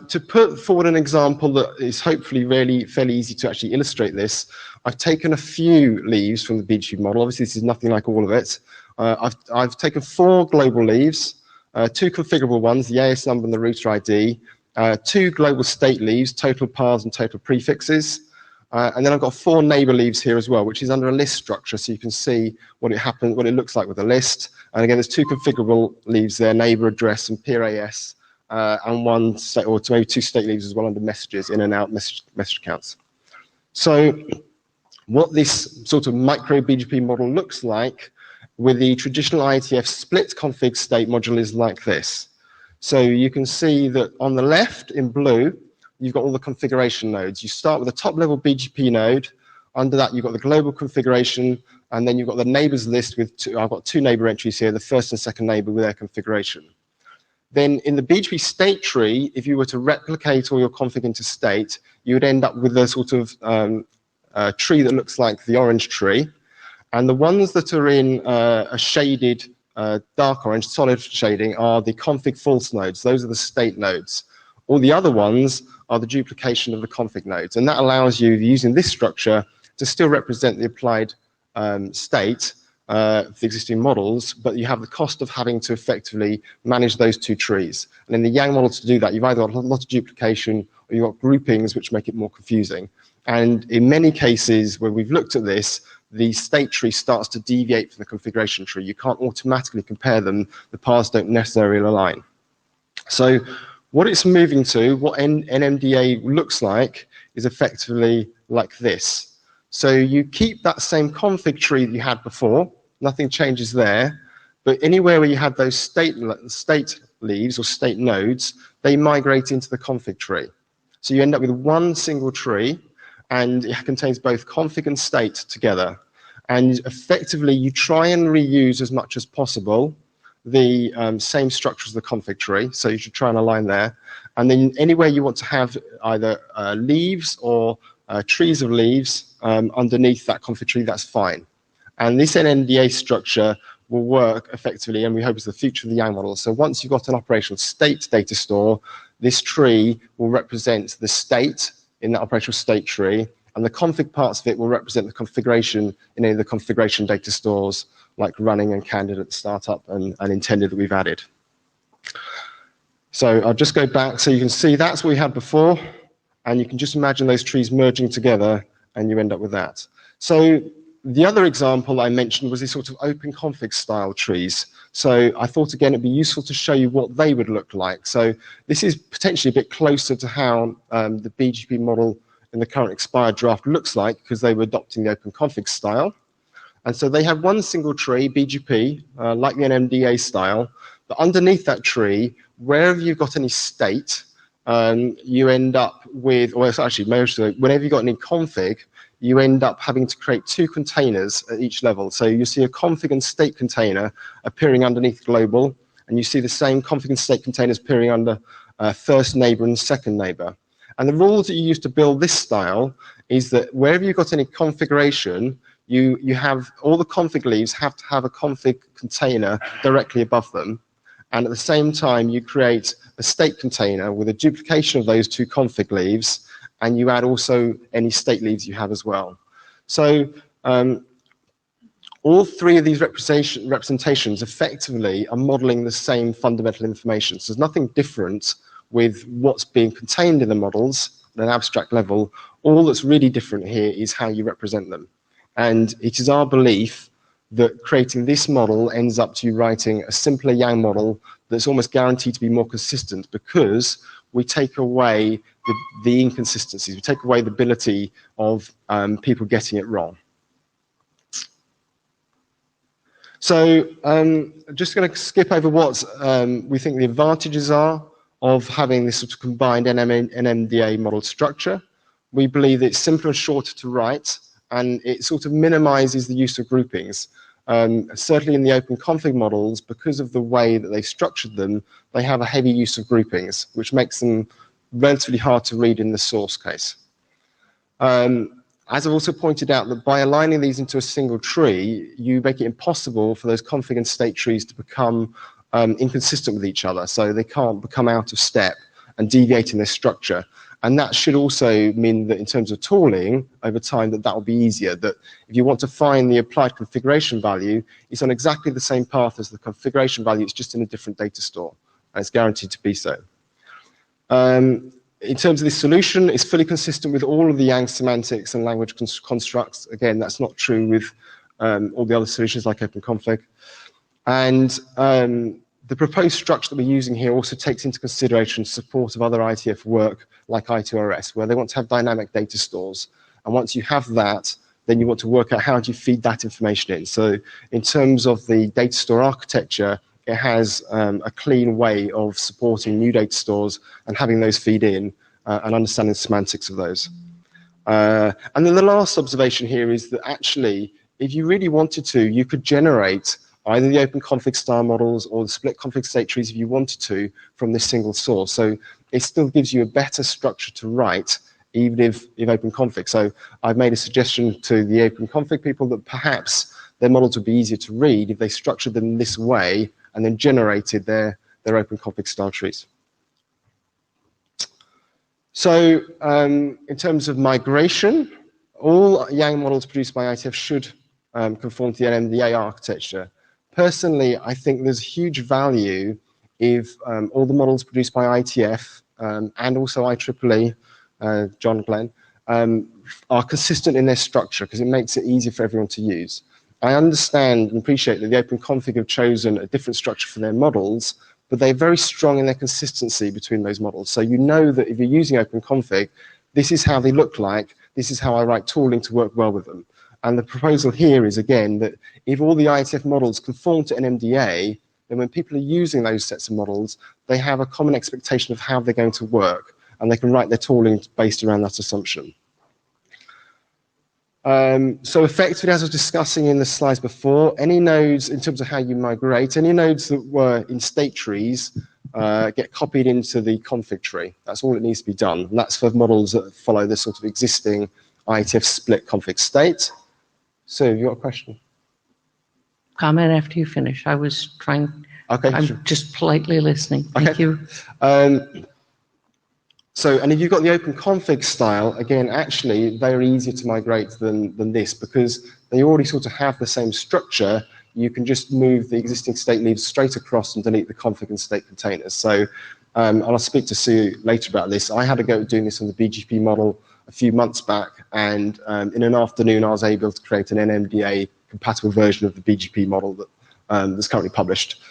to put forward an example that is hopefully really fairly easy to actually illustrate this, I've taken a few leaves from the BGP model. Obviously, this is nothing like all of it. I've taken 4 global leaves, 2 configurable ones, the AS number and the router ID, 2 global state leaves, total paths and total prefixes, and then I've got 4 neighbor leaves here as well, which is under a list structure, so you can see what it looks like with a list. And again, there's 2 configurable leaves there, neighbor address and peer AS, and 1 state, or maybe 2 state leaves as well under messages, in and out message accounts. So what this sort of micro BGP model looks like with the traditional IETF split config state module is like this. So you can see that on the left in blue, you've got all the configuration nodes. You start with a top level BGP node. Under that, you've got the global configuration, and then you've got the neighbors list with I've got 2 neighbor entries here, the first and second neighbor with their configuration. Then in the BGP state tree, if you were to replicate all your config into state, you would end up with a sort of tree that looks like the orange tree. And the ones that are in a shaded dark orange, solid shading, are the config false nodes. Those are the state nodes. All the other ones are the duplication of the config nodes. And that allows you, using this structure, to still represent the applied state of the existing models, but you have the cost of having to effectively manage those 2 trees. And in the Yang model, to do that, you've either got a lot of duplication or you've got groupings, which make it more confusing. And in many cases where we've looked at this, the state tree starts to deviate from the configuration tree. You can't automatically compare them. The paths don't necessarily align. So what it's moving to, what NMDA looks like, is effectively like this. So you keep that same config tree that you had before, nothing changes there, but anywhere where you had those state leaves or state nodes, they migrate into the config tree. So you end up with one single tree, and it contains both config and state together. And effectively, you try and reuse as much as possible the same structure as the config tree, so you should try and align there. And then anywhere you want to have either leaves or trees of leaves underneath that config tree, that's fine. And this NMDA structure will work effectively, and we hope it's the future of the Yang model. So once you've got an operational state data store, this tree will represent the state in that operational state tree, and the config parts of it will represent the configuration in any of the configuration data stores, like running and candidate, startup, and intended that we've added. So I'll just go back so you can see that's what we had before, and you can just imagine those trees merging together, and you end up with that. So the other example I mentioned was these sort of open config style trees. So I thought, again, it'd be useful to show you what they would look like. So this is potentially a bit closer to how the BGP model in the current expired draft looks like, because they were adopting the open config style. And so they have one single tree, BGP, like the NMDA style, but underneath that tree, wherever you've got any state, you end up with, or it's actually mostly, whenever you've got any config, you end up having to create 2 containers at each level. So you see a config and state container appearing underneath global, and you see the same config and state containers appearing under first neighbor and second neighbor. And the rules that you use to build this style is that wherever you've got any configuration, you have all the config leaves have to have a config container directly above them. And at the same time, you create a state container with a duplication of those 2 config leaves, and you add also any state leaves you have as well. So all 3 of these representations effectively are modeling the same fundamental information. So there's nothing different with what's being contained in the models at an abstract level. All that's really different here is how you represent them. And it is our belief that creating this model ends up to writing a simpler Yang model that's almost guaranteed to be more consistent, because we take away the inconsistencies, we take away the ability of people getting it wrong. So I'm just going to skip over what we think the advantages are of having this sort of combined NMDA model structure. We believe it's simpler and shorter to write, and it sort of minimizes the use of groupings. Certainly in the open config models, because of the way that they structured them, they have a heavy use of groupings, which makes them relatively hard to read in the source case. As I've also pointed out, that by aligning these into a single tree, you make it impossible for those config and state trees to become inconsistent with each other, so they can't become out of step and deviating their structure. And that should also mean that in terms of tooling, over time, that will be easier. That if you want to find the applied configuration value, it's on exactly the same path as the configuration value, it's just in a different data store. And it's guaranteed to be so. In terms of this solution, it's fully consistent with all of the Yang semantics and language constructs. Again, that's not true with all the other solutions like OpenConfig. And the proposed structure that we're using here also takes into consideration support of other IETF work like I2RS, where they want to have dynamic data stores. And once you have that, then you want to work out how do you feed that information in. So in terms of the data store architecture, it has a clean way of supporting new data stores and having those feed in and understanding the semantics of those. And then the last observation here is that actually, if you really wanted to, you could generate either the OpenConfig style models or the split config state trees if you wanted to from this single source. So it still gives you a better structure to write, even if OpenConfig. So I've made a suggestion to the OpenConfig people that perhaps their models would be easier to read if they structured them this way and then generated their OpenConfig style trees. So in terms of migration, all Yang models produced by IETF should conform to the NMDA architecture. Personally, I think there's huge value if all the models produced by IETF and also IEEE, John Glenn, are consistent in their structure because it makes it easier for everyone to use. I understand and appreciate that the OpenConfig have chosen a different structure for their models, but they're very strong in their consistency between those models. So you know that if you're using OpenConfig, this is how they look like, this is how I write tooling to work well with them. And the proposal here is, again, that if all the IETF models conform to NMDA, then when people are using those sets of models, they have a common expectation of how they're going to work, and they can write their tooling based around that assumption. So effectively, as I was discussing in the slides before, any nodes, in terms of how you migrate, any nodes that were in state trees get copied into the config tree. That's all that needs to be done. And that's for models that follow the sort of existing IETF split config state. So, you got a question? Comment after you finish. I was trying. Okay. I'm sure. just politely listening. Thank you. So, and if you've got the OpenConfig style, again, actually, they're easier to migrate than this because they already sort of have the same structure. You can just move the existing state leaves straight across and delete the config and state containers. So, and I'll speak to Sue later about this. I had a go at doing this on the BGP model a few months back, and in an afternoon, I was able to create an NMDA compatible version of the BGP model that that's currently published.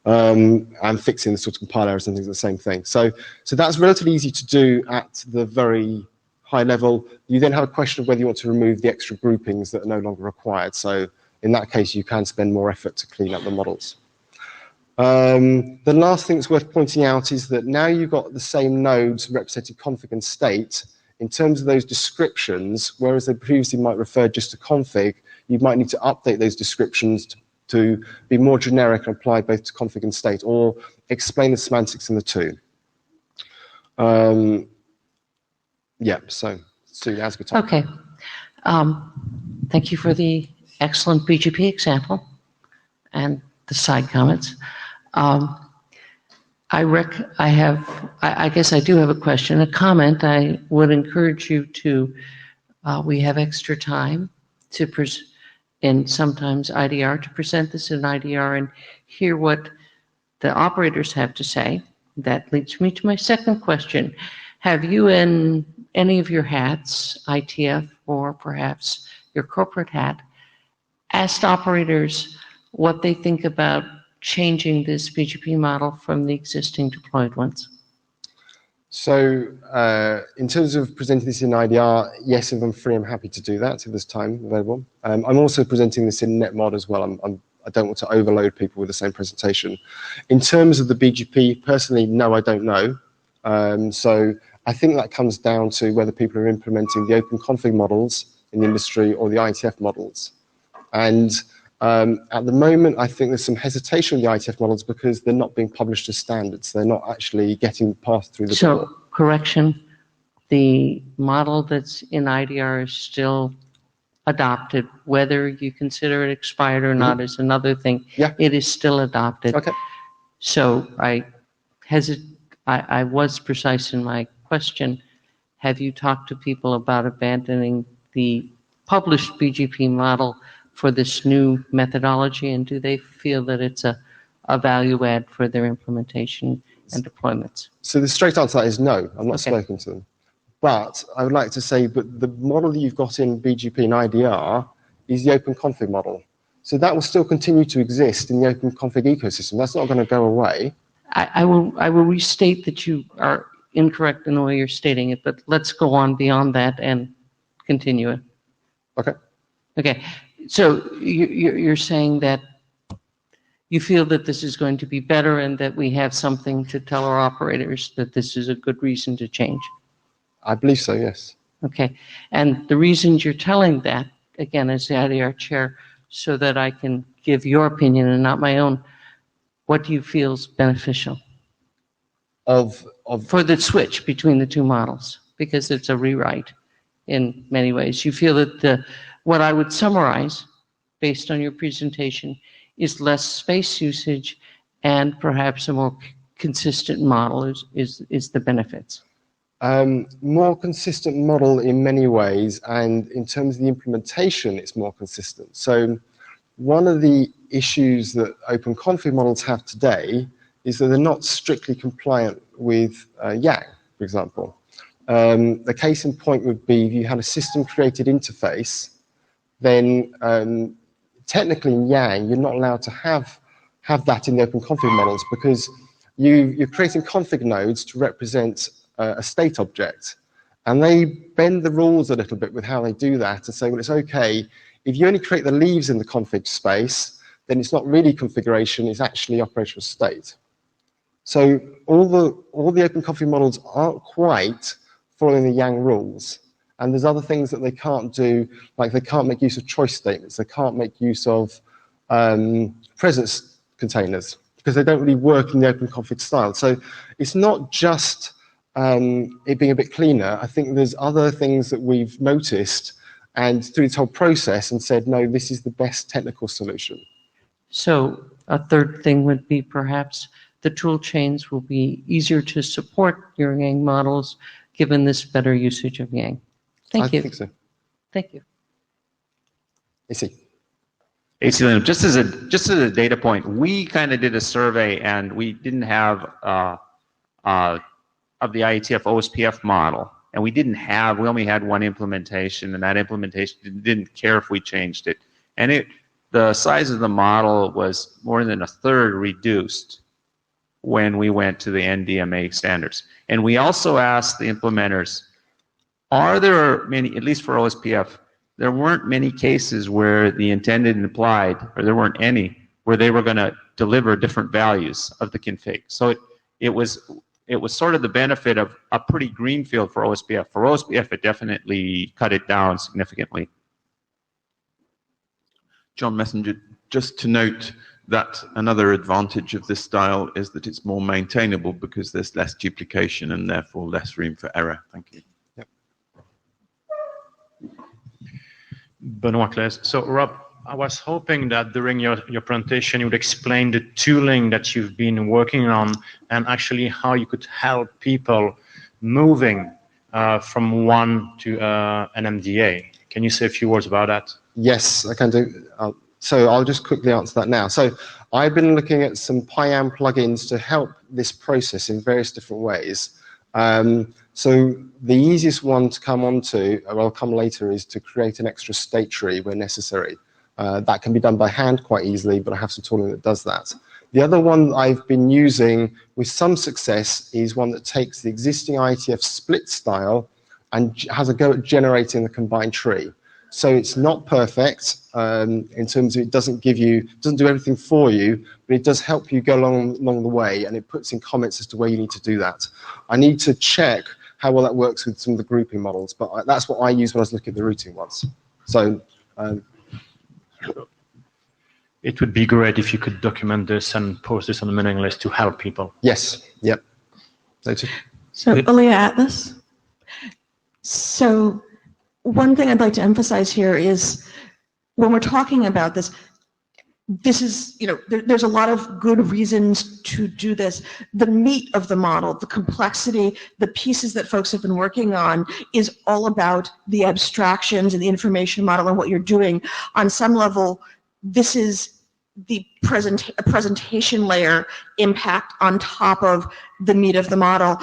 And fixing the sort of compile errors and things, the same thing. So that's relatively easy to do at the very high level. You then have a question of whether you want to remove the extra groupings that are no longer required. So in that case, you can spend more effort to clean up the models. The last thing that's worth pointing out is that now you've got the same nodes representing config and state. In terms of those descriptions, whereas they previously might refer just to config, you might need to update those descriptions to be more generic and apply both to config and state, or explain the semantics in the two. Yeah, so Sue, now's a good time. Okay. Thank you for the excellent BGP example and the side comments. I guess I do have a question, a comment. I would encourage you to, we have extra time to and sometimes IDR to present this in IDR and hear what the operators have to say. That leads me to my second question. Have you in any of your hats, IETF or perhaps your corporate hat, asked operators what they think about changing this BGP model from the existing deployed ones? So in terms of presenting this in IDR, yes, if I'm free, I'm happy to do that if there's time available. I'm also presenting this in NetMod as well. I don't want to overload people with the same presentation. In terms of the BGP, personally, no, I don't know. So I think that comes down to whether people are implementing the OpenConfig models in the industry or the IETF models. And at the moment, I think there's some hesitation with the IETF models because they're not being published as standards. They're not actually getting passed through the door. So, correction, the model that's in IDR is still adopted. Whether you consider it expired or not is another thing. Yeah. It is still adopted. Okay. So I was precise in my question. Have you talked to people about abandoning the published BGP model for this new methodology, and do they feel that it's a value add for their implementation and deployments? So the straight answer to that is no, I'm not spoken to them. But I would like to say, but the model that you've got in BGP and IDR is the open config model. So that will still continue to exist in the open config ecosystem. That's not going to go away. I will restate that you are incorrect in the way you're stating it, but let's go on beyond that and continue it. Okay. Okay. So you're saying that you feel that this is going to be better and that we have something to tell our operators that this is a good reason to change? I believe so, yes. Okay. And the reasons you're telling that, again, as the IDR chair, so that I can give your opinion and not my own, what do you feel is beneficial? For the switch between the two models, because it's a rewrite in many ways. You feel that what I would summarize, based on your presentation, is less space usage and perhaps a more consistent model is the benefits. More consistent model in many ways, and in terms of the implementation, it's more consistent. So one of the issues that open config models have today is that they're not strictly compliant with Yang, for example. The case in point would be if you had a system created interface, then technically in Yang, you're not allowed to have that in the open config models, because you're creating config nodes to represent a state object. And they bend the rules a little bit with how they do that and say, well, it's okay, if you only create the leaves in the config space, then it's not really configuration, it's actually operational state. So all the open config models aren't quite following the Yang rules. And there's other things that they can't do, like they can't make use of choice statements, they can't make use of presence containers, because they don't really work in the open config style. So it's not just it being a bit cleaner. I think there's other things that we've noticed and through this whole process and said, no, this is the best technical solution. So a third thing would be perhaps the tool chains will be easier to support your Yang models given this better usage of Yang. Thank you. I think so. Thank you. AC Liam, just as a data point, we kind of did a survey and we didn't have of the IETF OSPF model, and we only had one implementation, and that implementation didn't care if we changed it. And the size of the model was more than a third reduced when we went to the NDMA standards. And we also asked the implementers, are there many, at least for OSPF, there weren't many cases where the intended and applied, or there weren't any, where they were going to deliver different values of the config. So it was sort of the benefit of a pretty greenfield for OSPF. For OSPF, it definitely cut it down significantly. John Messenger, just to note that another advantage of this style is that it's more maintainable because there's less duplication and therefore less room for error. Thank you. Yep. Benoit Claes. So Rob, I was hoping that during your presentation you would explain the tooling that you've been working on and actually how you could help people moving from one to an MDA. Can you say a few words about that? Yes, I can do. So I'll just quickly answer that now. So I've been looking at some PyAM plugins to help this process in various different ways. So the easiest one to come onto, or I'll come later, is to create an extra state tree where necessary. That can be done by hand quite easily, but I have some tooling that does that. The other one I've been using with some success is one that takes the existing IETF split style and has a go at generating the combined tree. So it's not perfect in terms of it doesn't do everything for you, but it does help you go along the way, and it puts in comments as to where you need to do that. I need to check how well that works with some of the grouping models, but that's what I use when I was looking at the routing ones. So it would be great if you could document this and post this on the mailing list to help people. Yes. Yep. So Alia Atlas. So one thing I'd like to emphasize here is when we're talking about this, this is, there's a lot of good reasons to do this. The meat of the model, the complexity, the pieces that folks have been working on is all about the abstractions and the information model and what you're doing. On some level, this is the presentation layer impact on top of the meat of the model.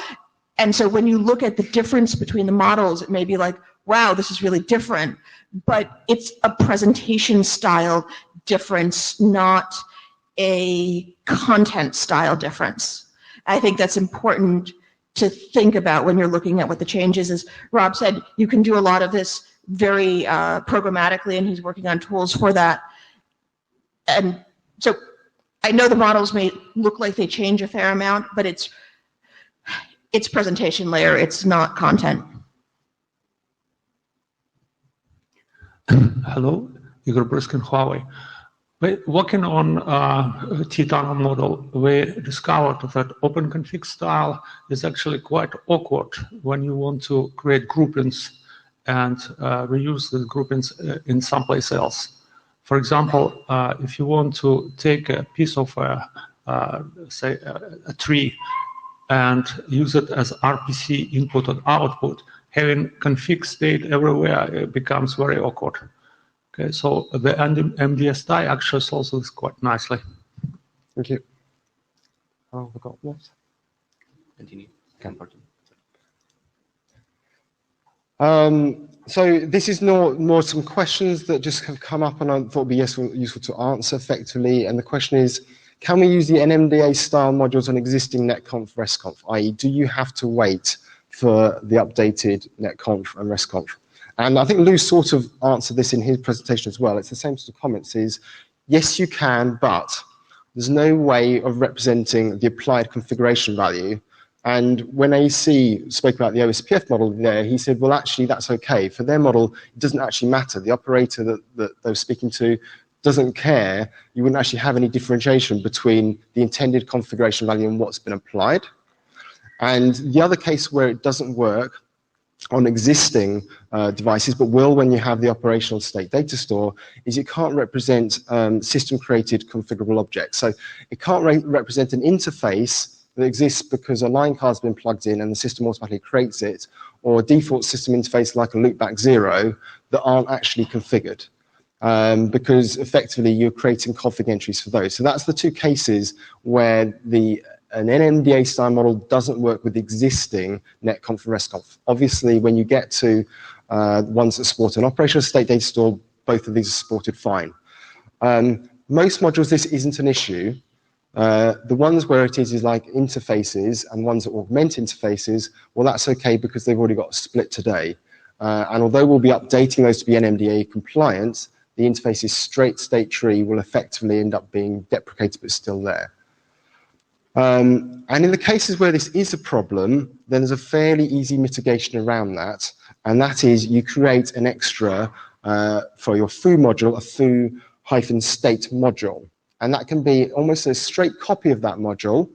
And so when you look at the difference between the models, it may be like, wow, this is really different. But it's a presentation style difference, not a content style difference. I think that's important to think about when you're looking at what the change is. As Rob said, you can do a lot of this very programmatically, and he's working on tools for that. And so I know the models may look like they change a fair amount, but it's presentation layer, it's not content. Hello, Igor Briskin, Huawei. Working on T-tunnel model, we discovered that open config style is actually quite awkward when you want to create groupings and reuse the groupings in someplace else. For example, if you want to take a piece of, say, a tree and use it as RPC input and output, having config state everywhere becomes very awkward. Okay, so the MDSI actually solves this quite nicely. Thank you. Oh, we got what? Continue. So this is more some questions that just have come up and I thought would be useful to answer effectively. And the question is, can we use the NMDA style modules on existing netconf RESTconf, i.e. do you have to wait for the updated netconf and RESTconf? And I think Lou sort of answered this in his presentation as well. It's the same sort of comments is, yes, you can, but there's no way of representing the applied configuration value. And when AC spoke about the OSPF model there, he said, well, actually, that's okay. For their model, it doesn't actually matter. The operator that they were speaking to doesn't care. You wouldn't actually have any differentiation between the intended configuration value and what's been applied. And the other case where it doesn't work on existing devices, but will when you have the operational state data store, is it can't represent system-created configurable objects. So it can't represent an interface that exists because a line card's been plugged in and the system automatically creates it, or a default system interface like a loopback 0 that aren't actually configured. Because effectively you're creating config entries for those. So that's the two cases where an NMDA style model doesn't work with existing netconf and RESTconf. Obviously, when you get to ones that support an operational state data store, both of these are supported fine. Most modules, this isn't an issue. The ones where it is like interfaces and ones that augment interfaces, well, that's okay because they've already got a split today. And although we'll be updating those to be NMDA compliant, the interface's straight state tree will effectively end up being deprecated but still there. And in the cases where this is a problem, then there's a fairly easy mitigation around that, and that is you create an extra for your foo module, a foo-state module. And that can be almost a straight copy of that module,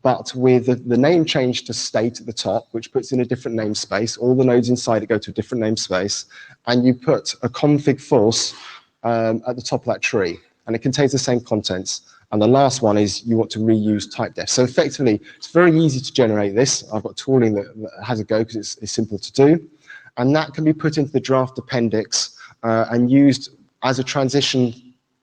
but with the name changed to state at the top, which puts in a different namespace. All the nodes inside it go to a different namespace, and you put a config false at the top of that tree, and it contains the same contents. And the last one is you want to reuse type def. So effectively, it's very easy to generate this. I've got tooling that has a go because it's simple to do. And that can be put into the draft appendix and used as a transition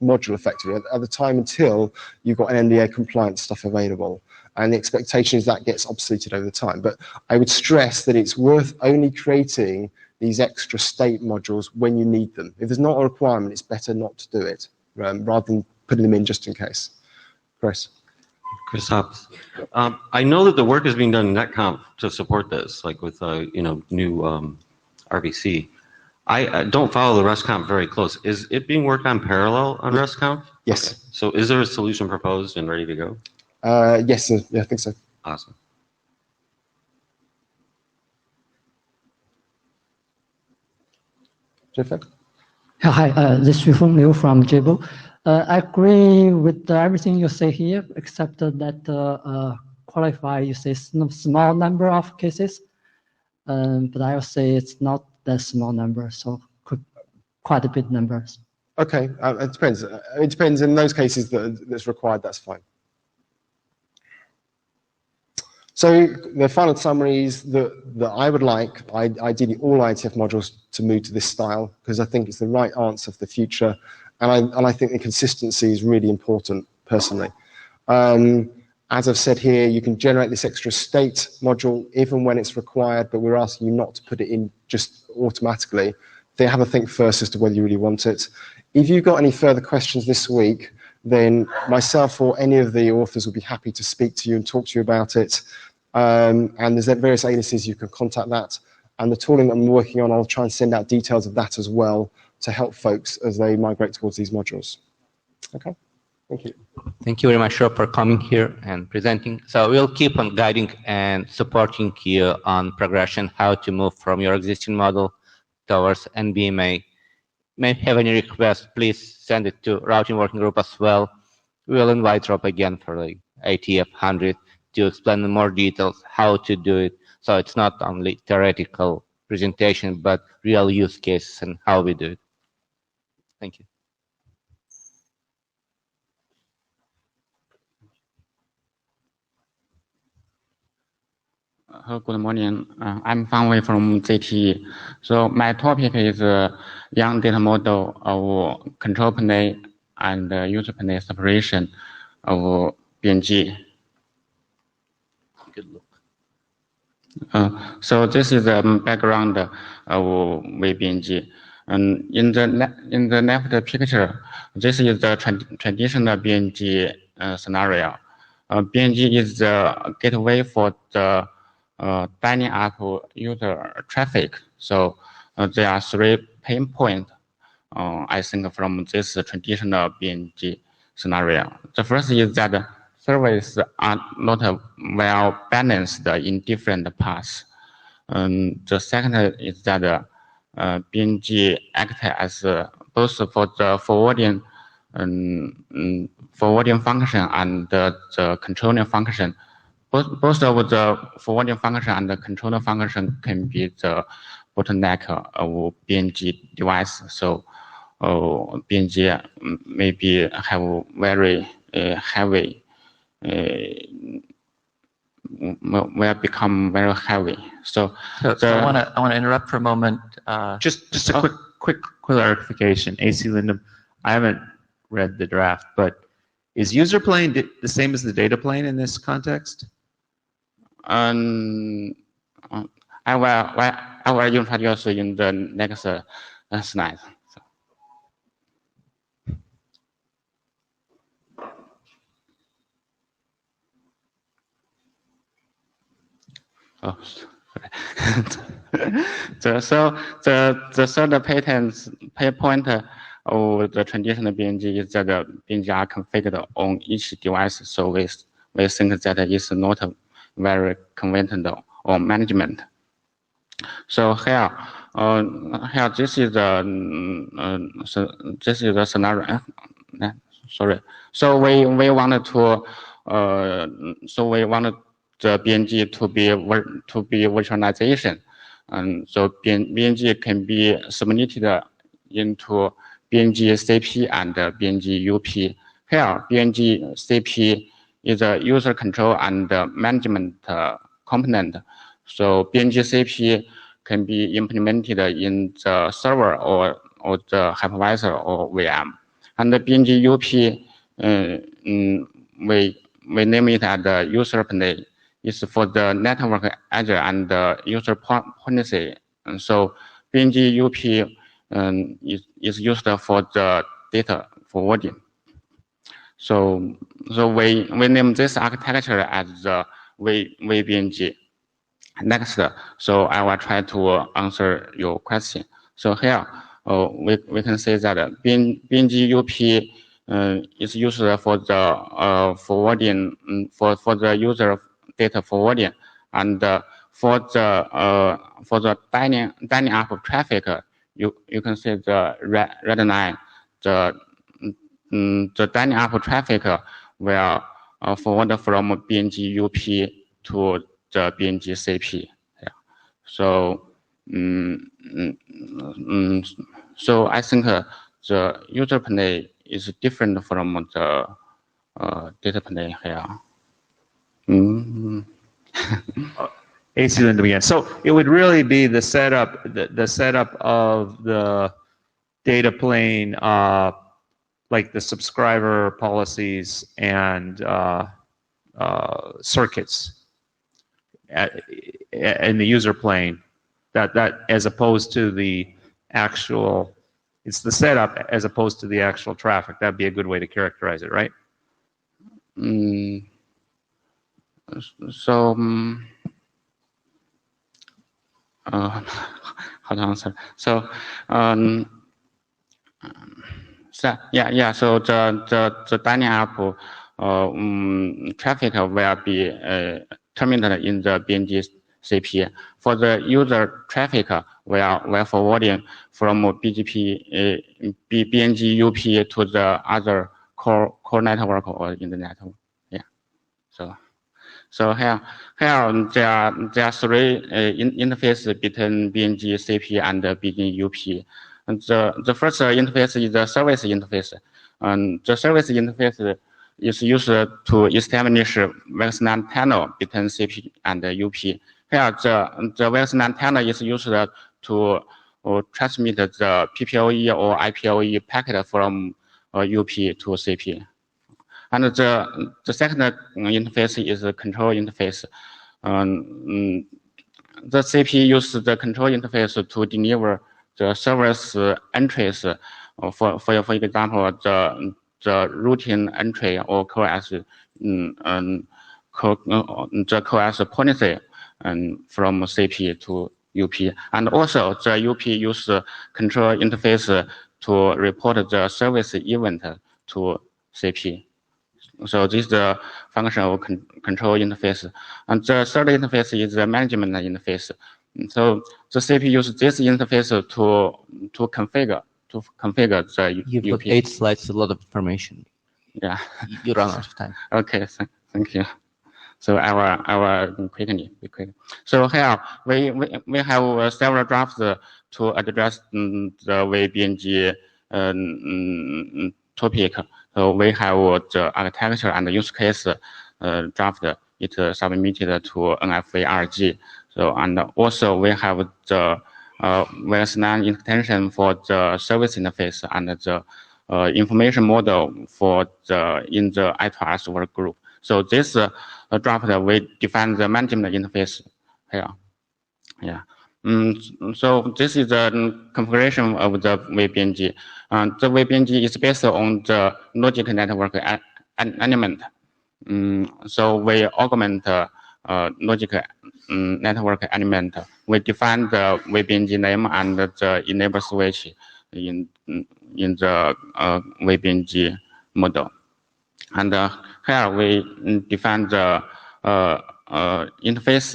module effectively at the time until you've got an NDA compliant stuff available. And the expectation is that gets obsoleted over time. But I would stress that it's worth only creating these extra state modules when you need them. If there's not a requirement, it's better not to do it rather than putting them in just in case. Chris Hobbs. I know that the work is being done in netconf to support this, like with new RVC. I don't follow the RESTconf very close. Is it being worked on parallel on RESTconf? Yes. Okay. So is there a solution proposed and ready to go? Yes, yeah, I think so. Awesome. Jennifer? Hi, this is Yufeng Liu from Jibo. I agree with everything you say here, except that qualify, you say small number of cases, but I will say it's not that small number, so quite a bit numbers. Okay, it depends. It depends. In those cases that's required, that's fine. So the final summary is that I would like, ideally, all IETF modules to move to this style, because I think it's the right answer for the future, and I think the consistency is really important, personally. As I've said here, you can generate this extra state module even when it's required, but we're asking you not to put it in just automatically. Have a think first as to whether you really want it. If you've got any further questions this week, then myself or any of the authors will be happy to speak to you and talk to you about it. And there's various aliases you can contact that. And the tooling that I'm working on, I'll try and send out details of that as well to help folks as they migrate towards these modules. Okay, thank you. Thank you very much, Rob, for coming here and presenting. So we'll keep on guiding and supporting you on progression, how to move from your existing model towards NBMA. May have any requests, please send it to routing working group as well. We will invite Rob again for the IETF 100 to explain in more details how to do it. So it's not only theoretical presentation, but real use cases and how we do it. Thank you. Good morning. I'm Fang Wei from ZTE. So my topic is young data model of control plane and user plane separation of BNG. Good look. So this is the background of VBNG. And in the left picture, this is the traditional BNG scenario. BNG is the gateway for the dialing up user traffic. So there are three pain points, I think, from this traditional BNG scenario. The first is that services are not well balanced in different paths. The second is that BNG acts as both for the forwarding function and the controlling function. Both of the forwarding function and the controller function can be the bottleneck of BNG device. So BNG maybe have very heavy, will become very heavy. So I want to interrupt for a moment. Just a quick clarification. AC Lindum, I haven't read the draft, but is user plane the same as the data plane in this context? I will introduce in the next slide. Oh, so the third pain point of the traditional BNG is that the BNG are configured on each device. So we think that is not very conventional or management. So here this is the scenario. Sorry. So we wanted the BNG to be virtualization, and so BNG can be submitted into BNG CP and BNG UP. Here, BNG CP is a user control and management component. So BNG CP can be implemented in the server or the hypervisor or VM. And the BNG UP, we name it as the user plane. It's for the network edge and the user policy. And so BNG UP is used for the data forwarding. So we name this architecture as the VBNG. Next, so I will try to answer your question. So here we can say that BNG UP is used for the forwarding for the user data forwarding, and for the dialing up traffic, you can see the red line. The dialing up traffic will forward from BNG UP to the BNG CP. Yeah. So so I think the user plane is different from the data plane here. AC Linda again. So it would really be the setup, the setup of the data plane, like the subscriber policies and circuits in the user plane. That as opposed to the actual, it's the setup as opposed to the actual traffic. That'd be a good way to characterize it, right? So, how to answer? So, so yeah. So the dining up traffic will be terminated in the BNG CP. For the user traffic, we are forwarding from BGP BNG UP to the other core network or in the network. Yeah. So here there are three interfaces between BNG CP and BNG UP. And the first interface is the service interface. And the service interface is used to establish VXLAN tunnel between CP and UP. Here, the VXLAN tunnel is used to transmit the PPOE or IPOE packet from UP to CP. And the second interface is the control interface. The CP uses the control interface to deliver the service entries. For example, the routine entry or QoS, the QoS policy from CP to UP. And also the UP use control interface to report the service event to CP. So this is the function of control interface. And the third interface is the management interface. So the CP uses this interface to configure the You've UP. got 8 slides, a lot of information. Yeah. You run out of time. Okay, thank you. So I will quickly be quick. So here we have several drafts to address the VBNG topic. So we have the architecture and the use case draft. It submitted to NFA-RG. So and also we have the VXLAN extension for the service interface and the information model for in the I2S work group. So this draft we define the management interface here. Yeah. So this is the configuration of the VBNG. The VBNG is based on the logic network element. So we augment logic network element. We define the VBNG name and the enable switch in the VBNG model. And here we define the interface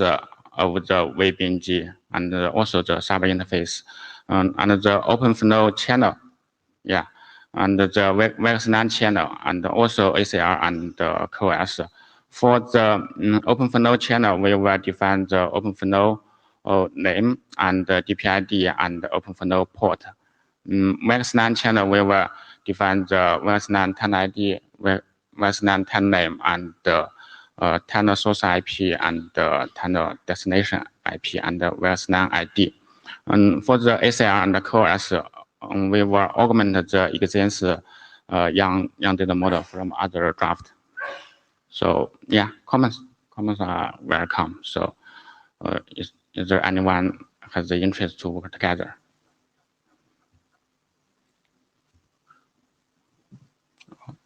of the VBNG and also the sub interface and the open flow channel. Yeah. And the VXLAN channel and also ACR and QoS. For the open flow channel, we will define the open flow name and the DPID and the open flow port. VXLAN channel, we will define the VXLAN tunnel ID, VXLAN tunnel name, and the tunnel source IP and the tunnel destination IP and the VXLAN ID. And for the ACR and the QoS, we will augment the existing young data model from other draft. So yeah, comments are welcome. So is there anyone has the interest to work together?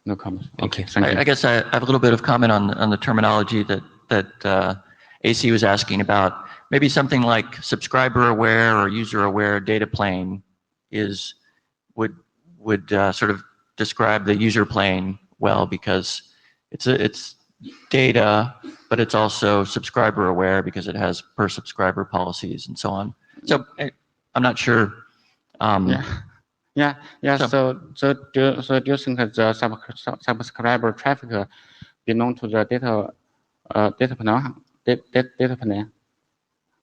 No comments. Okay, thank you. I guess I have a little bit of comment on the terminology that AC was asking about. Maybe something like subscriber aware or user aware data plane would sort of describe the user plane well, because it's data, but it's also subscriber aware because it has per subscriber policies and so on. So I'm not sure. Yeah. So do you think that the subscriber traffic belong to the data plane?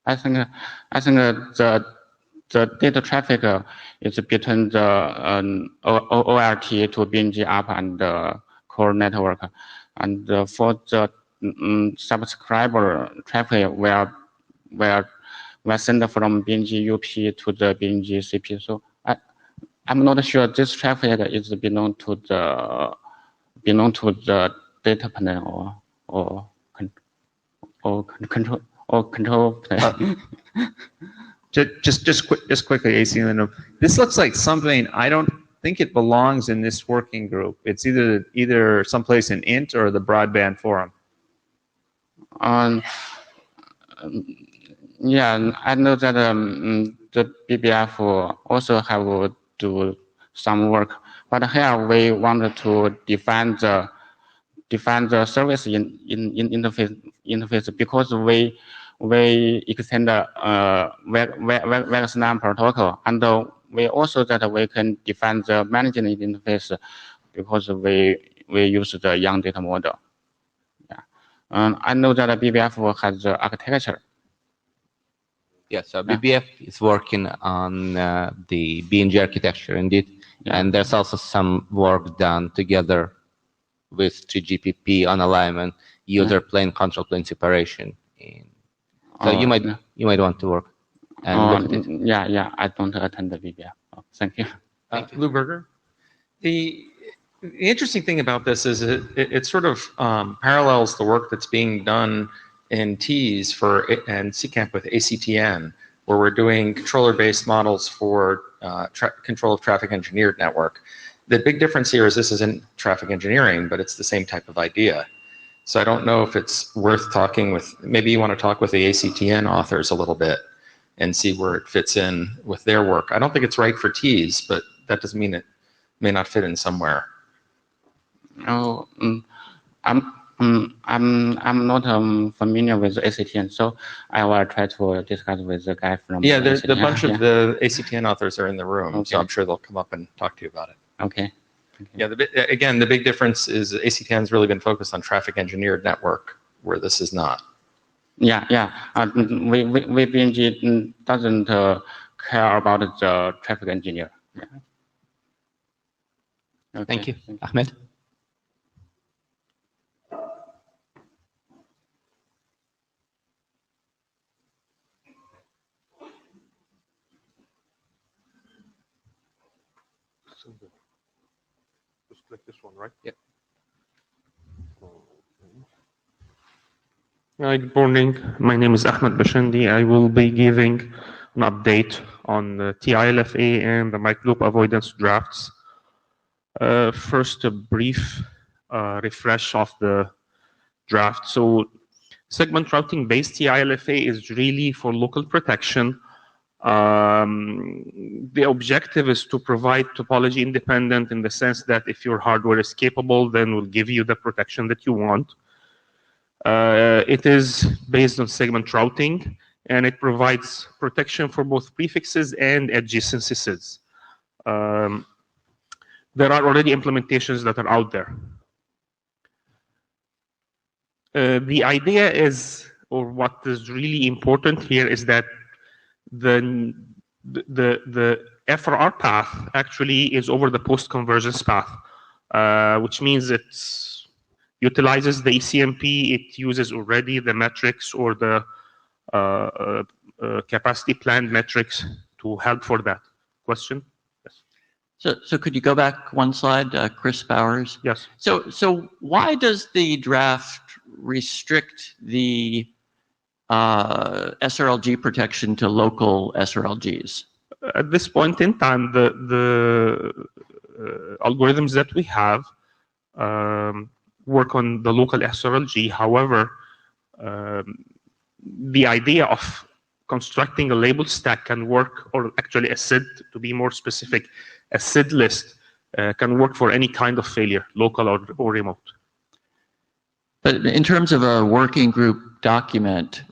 I think the data traffic is between the ORT to BNG app and core network. And for the subscriber traffic, we send from BNG UP to the BNG CP. So I'm not sure this traffic is belong to the data panel or control plane. Just quickly, AC. This looks like something, I don't think it belongs in this working group. It's either someplace in INT or the broadband forum. Yeah, I know that the BBF also have do some work, but here we wanted to define the service interface because we extend various NAM protocol, and we also that we can define the management interface because we use the young data model. Yeah, I know that BBF has the architecture. Yes, so BBF is working on the BNG architecture indeed, and there's also some work done together with 3GPP on alignment, user plane, control plane separation. So you might want to work and look at it. Yeah, I don't attend the BBF. Oh, thank you. Lou Berger. The interesting thing about this is it sort of parallels the work that's being done in TEAS and CCAMP with ACTN, where we're doing controller-based models for control of traffic engineered network. The big difference here is this isn't traffic engineering, but it's the same type of idea. So I don't know if it's worth talking with, maybe you want to talk with the ACTN authors a little bit and see where it fits in with their work. I don't think it's right for TEAS, but that doesn't mean it may not fit in somewhere. Oh, I'm not familiar with ACTN, so I will try to discuss with the guy from. Yeah, there's a bunch of the ACTN authors are in the room, okay. So I'm sure they'll come up and talk to you about it. Okay. Yeah, again, the big difference is ACTN's really been focused on traffic engineered network, where this is not. Yeah. We BNG doesn't care about the traffic engineer. Yeah. Okay. Thank you, Ahmed. Just click this one, right? Yeah. Hi, good morning. My name is Ahmed Bashandi. I will be giving an update on the TILFA and the microloop avoidance drafts. First, a brief refresh of the draft. So, segment routing based TILFA is really for local protection. The objective is to provide topology independent in the sense that if your hardware is capable, then we'll give you the protection that you want. It is based on segment routing, and it provides protection for both prefixes and adjacencies. There are already implementations that are out there. The idea is, or what is really important here, is that the FRR path actually is over the post-convergence path, which means it utilizes the ECMP. It uses already the metrics or the capacity planned metrics to help for that. Question? Yes. So could you go back one slide, Chris Bowers? Yes. So why does the draft restrict the SRLG protection to local SRLGs? At this point in time, the algorithms that we have work on the local SRLG. However, the idea of constructing a label stack can work, or actually a SID, to be more specific, a SID list can work for any kind of failure, local or remote. But in terms of a working group document,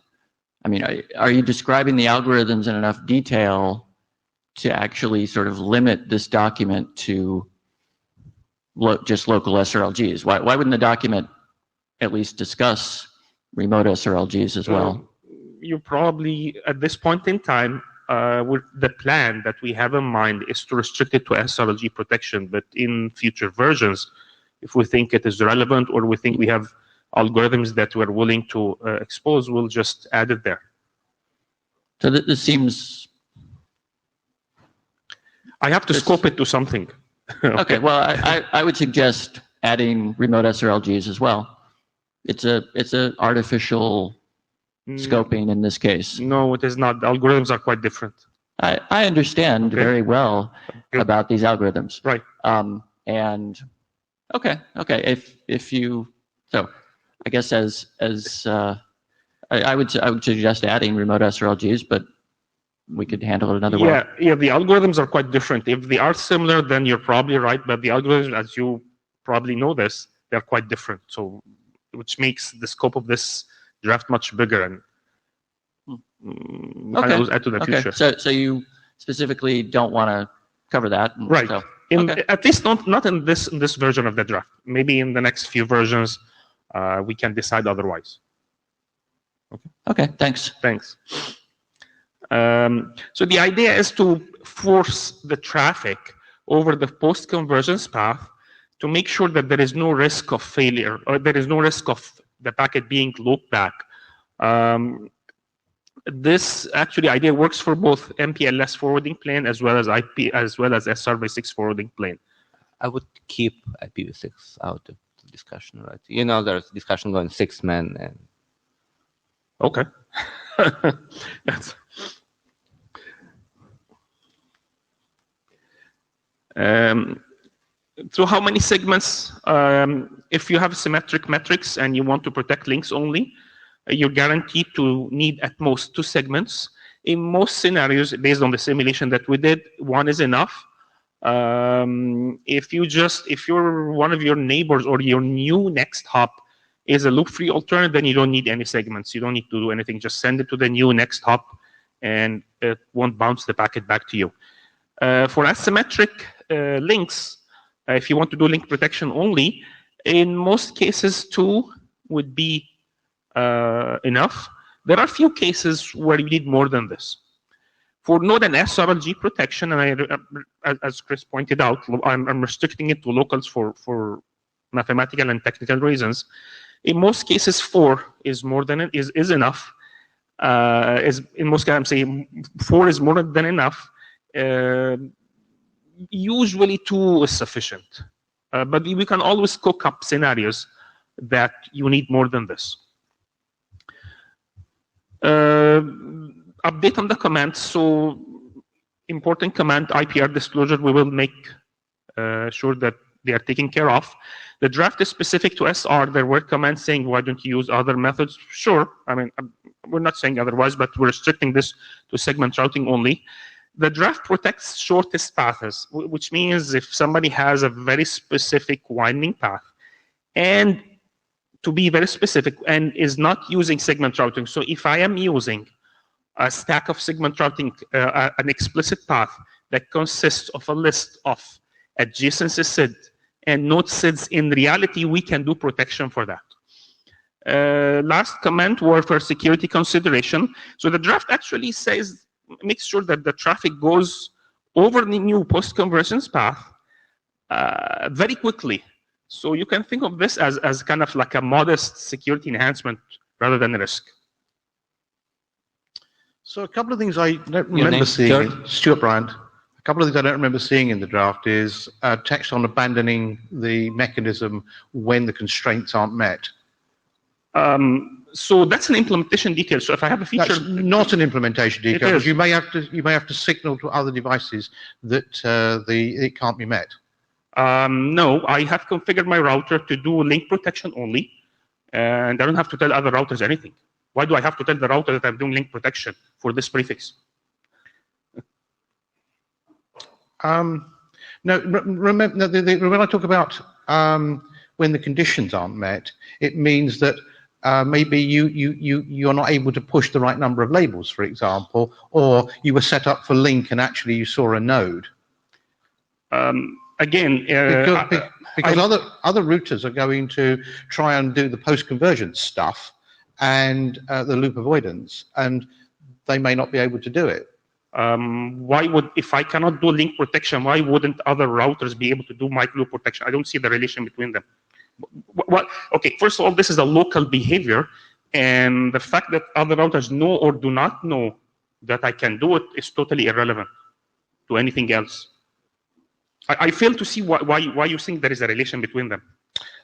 I mean, are you describing the algorithms in enough detail to actually sort of limit this document to just local SRLGs? Why wouldn't the document at least discuss remote SRLGs as well? You probably, at this point in time, the plan that we have in mind is to restrict it to SRLG protection, but in future versions, if we think it is relevant or we think we have algorithms that we're willing to expose, we'll just add it there. So this seems... I have to scope it to something. Okay, well, I would suggest adding remote SRLGs as well. It's a artificial scoping in this case. No, it is not. The algorithms are quite different. I understand very well about these algorithms. Right. And okay. If you, so I guess I would suggest adding remote SRLGs, but we could handle it another way. Yeah, the algorithms are quite different. If they are similar, then you're probably right. But the algorithms, as you probably know this, they're quite different. So, which makes the scope of this draft much bigger, and Okay. add to the future. So you specifically don't want to cover that, Right. So, At least not in this version of the draft. Maybe in the next few versions, we can decide otherwise. Okay. Thanks. So the idea is to force the traffic over the post-convergence path to make sure that there is no risk of failure, or there is no risk of the packet being looped back. This actually idea works for both MPLS forwarding plane as well as SRv6 forwarding plane. I would keep IPv6 out of the discussion, right? You know, there's discussion going 6 men and. Okay. That's. So how many segments? If you have symmetric metrics and you want to protect links only, you're guaranteed to need at most 2 segments. In most scenarios, based on the simulation that we did, 1 is enough. If you're one of your neighbors or your new next hop is a loop-free alternate, then you don't need any segments. You don't need to do anything. Just send it to the new next hop, and it won't bounce the packet back to you. For asymmetric links, if you want to do link protection only, in most cases 2 would be enough. There are a few cases where you need more than this. For node and SRLG protection, and as Chris pointed out, I'm restricting it to locals for mathematical and technical reasons. In most cases, 4 is more than is enough. In most cases, I'm saying 4 is more than enough. Usually 2 is sufficient, but we can always cook up scenarios that you need more than this. Update on the commands. So important command, Ipr Disclosure, we will make sure that they are taken care of. The draft is specific to SR. There were commands saying, why don't you use other methods? Sure. I mean, we're not saying otherwise, but we're restricting this to segment routing only. The draft protects shortest paths, which means if somebody has a very specific winding path, and to be very specific, and is not using segment routing. So if I am using a stack of segment routing, an explicit path that consists of a list of adjacency SID and node SIDs, in reality, we can do protection for that. Last comment were for security consideration. So the draft actually says, makes sure that the traffic goes over the new post-convergence path very quickly. So you can think of this as kind of like a modest security enhancement rather than a risk. So a couple of things I don't remember seeing, Stuart Bryant, a couple of things I don't remember seeing in the draft is text on abandoning the mechanism when the constraints aren't met. So that's an implementation detail. So if I have a feature, that's not an implementation detail, because you may have to signal to other devices that it can't be met. No, I have configured my router to do link protection only, and I don't have to tell other routers anything. Why do I have to tell the router that I'm doing link protection for this prefix? No, remember when I talk about when the conditions aren't met, it means that maybe you're not able to push the right number of labels, for example, or you were set up for link and actually you saw a node. Again, because other routers are going to try and do the post-convergence stuff and the loop avoidance, and they may not be able to do it. If I cannot do link protection, why wouldn't other routers be able to do micro-loop protection? I don't see the relation between them. Okay, first of all, this is a local behavior, and the fact that other routers know or do not know that I can do it is totally irrelevant to anything else. I fail to see why you think there is a relation between them.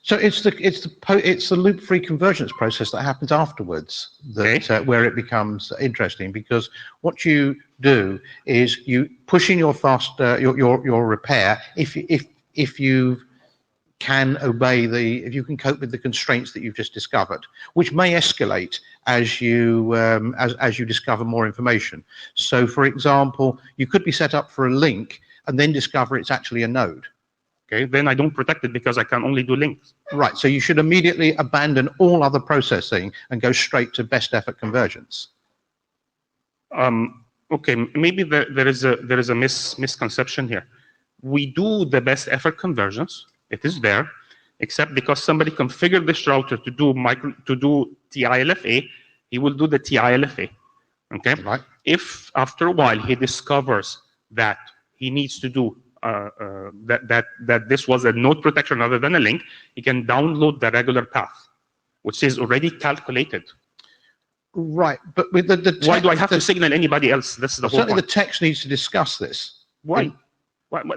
So it's the loop-free convergence process that happens afterwards that where it becomes interesting, because what you do is you push in your your repair if you can if you can cope with the constraints that you've just discovered, which may escalate as you discover more information. So, for example, you could be set up for a link and then discover it's actually a node. Okay, then I don't protect it because I can only do links. Right, so you should immediately abandon all other processing and go straight to best effort convergence. Okay, maybe there is a misconception here. We do the best effort convergence. It is there, except because somebody configured this router to do TILFA, he will do the TILFA. Okay. Right. If after a while he discovers that he needs to do that this was a node protection rather than a link, he can download the regular path, which is already calculated. Right, but with the why do I have to signal anybody else? This is the whole certainly point. the text needs to discuss this. Why?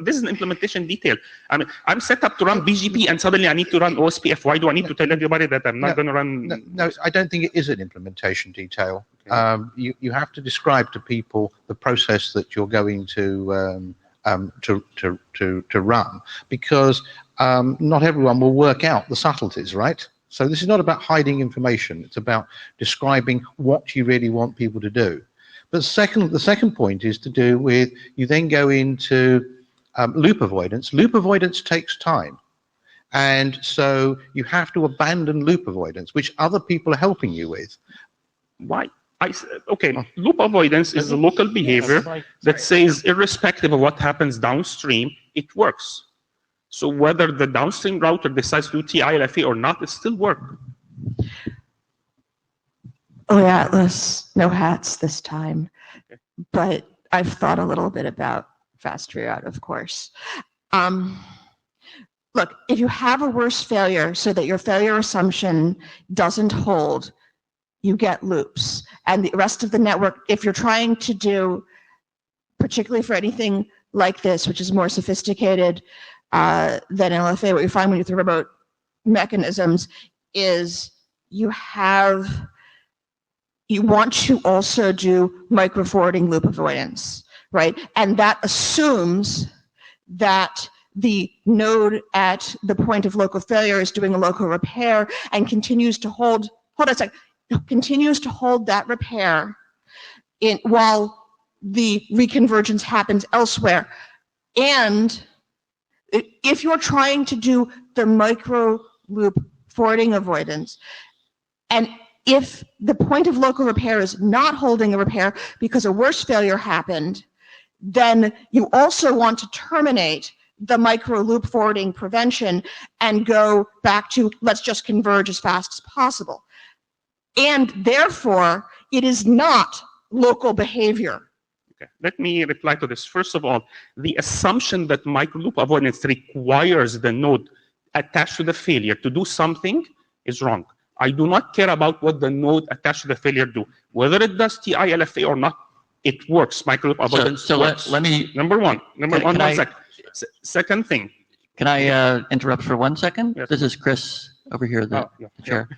This is an implementation detail. I mean, I'm set up to run BGP, and suddenly I need to run OSPF. Why do I need to tell everybody that I'm not going to run? No, I don't think it is an implementation detail. Okay. You have to describe to people the process that you're going to run, because not everyone will work out the subtleties, right? So this is not about hiding information. It's about describing what you really want people to do. But the second point is to do with, you then go into loop avoidance. Loop avoidance takes time. And so you have to abandon loop avoidance, which other people are helping you with. Why? Loop avoidance is a local behavior that says irrespective of what happens downstream, it works. So whether the downstream router decides to do TILFA or not, it still works. Oh, yeah, Atlas, no hats this time. Okay. But I've thought a little bit about fast reroute, of course. Look, if you have a worse failure so that your failure assumption doesn't hold, you get loops. And the rest of the network, if you're trying to do, particularly for anything like this, which is more sophisticated than LFA, what you find when you do remote mechanisms is you want to also do micro-forwarding loop avoidance, right? And that assumes that the node at the point of local failure is doing a local repair and continues to hold that repair while the reconvergence happens elsewhere. And if you're trying to do the micro loop forwarding avoidance, and if the point of local repair is not holding a repair because a worse failure happened, then you also want to terminate the micro loop forwarding prevention and go back to let's just converge as fast as possible. And therefore, it is not local behavior. Okay, let me reply to this. First of all, the assumption that micro loop avoidance requires the node attached to the failure to do something is wrong. I do not care about what the node attached to the failure do. Whether it does TILFA or not, it works. Micro loop avoidance works. Let me... Number one. Second thing. Can I interrupt for 1 second? Yes. This is Chris over here, the chair.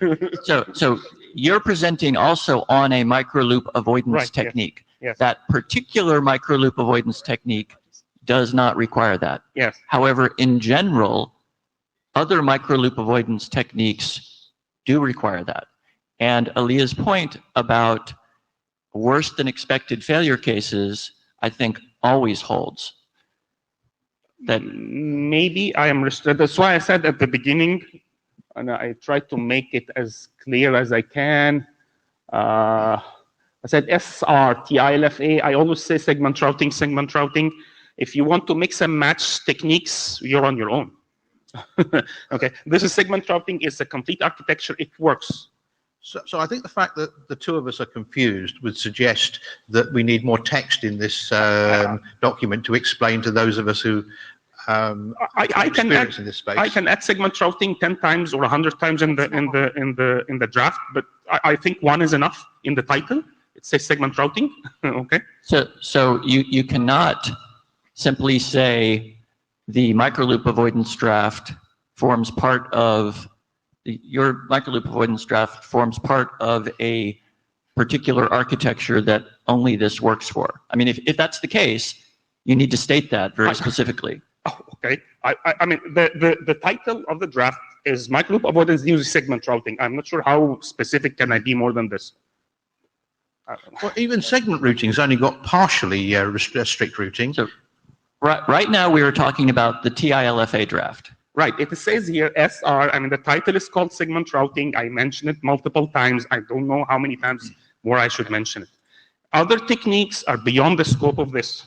So you're presenting also on a micro loop avoidance technique. Yes. That particular micro loop avoidance technique does not require that. Yes. However, in general, other micro loop avoidance techniques do require that. And Aliyah's point about worse than expected failure cases, I think, always holds. That maybe I am restricted. That's why I said at the beginning, and I tried to make it as clear as I can. I said SR, TILFA. I always say segment routing, segment routing. If you want to mix and match techniques, you're on your own. Okay, this is segment routing. It's a complete architecture. It works. So I think the fact that the two of us are confused would suggest that we need more text in this document to explain to those of us who I can add, in this space. I can add segment routing 10 times or 100 times in the draft, but I think one is enough in the title. It says segment routing. Okay. So you cannot simply say the microloop avoidance draft forms part of your microloop avoidance draft forms part of a particular architecture that only this works for. I mean, if that's the case, you need to state that very specifically. Oh, okay. I mean, the title of the draft is microloop avoidance uses segment routing. I'm not sure how specific can I be more than this. Well, even segment routing's only got partially strict routing. So, right now we are talking about the TILFA draft. Right. It says here SR. I mean, the title is called segment routing. I mentioned it multiple times. I don't know how many times more I should mention it. Other techniques are beyond the scope of this.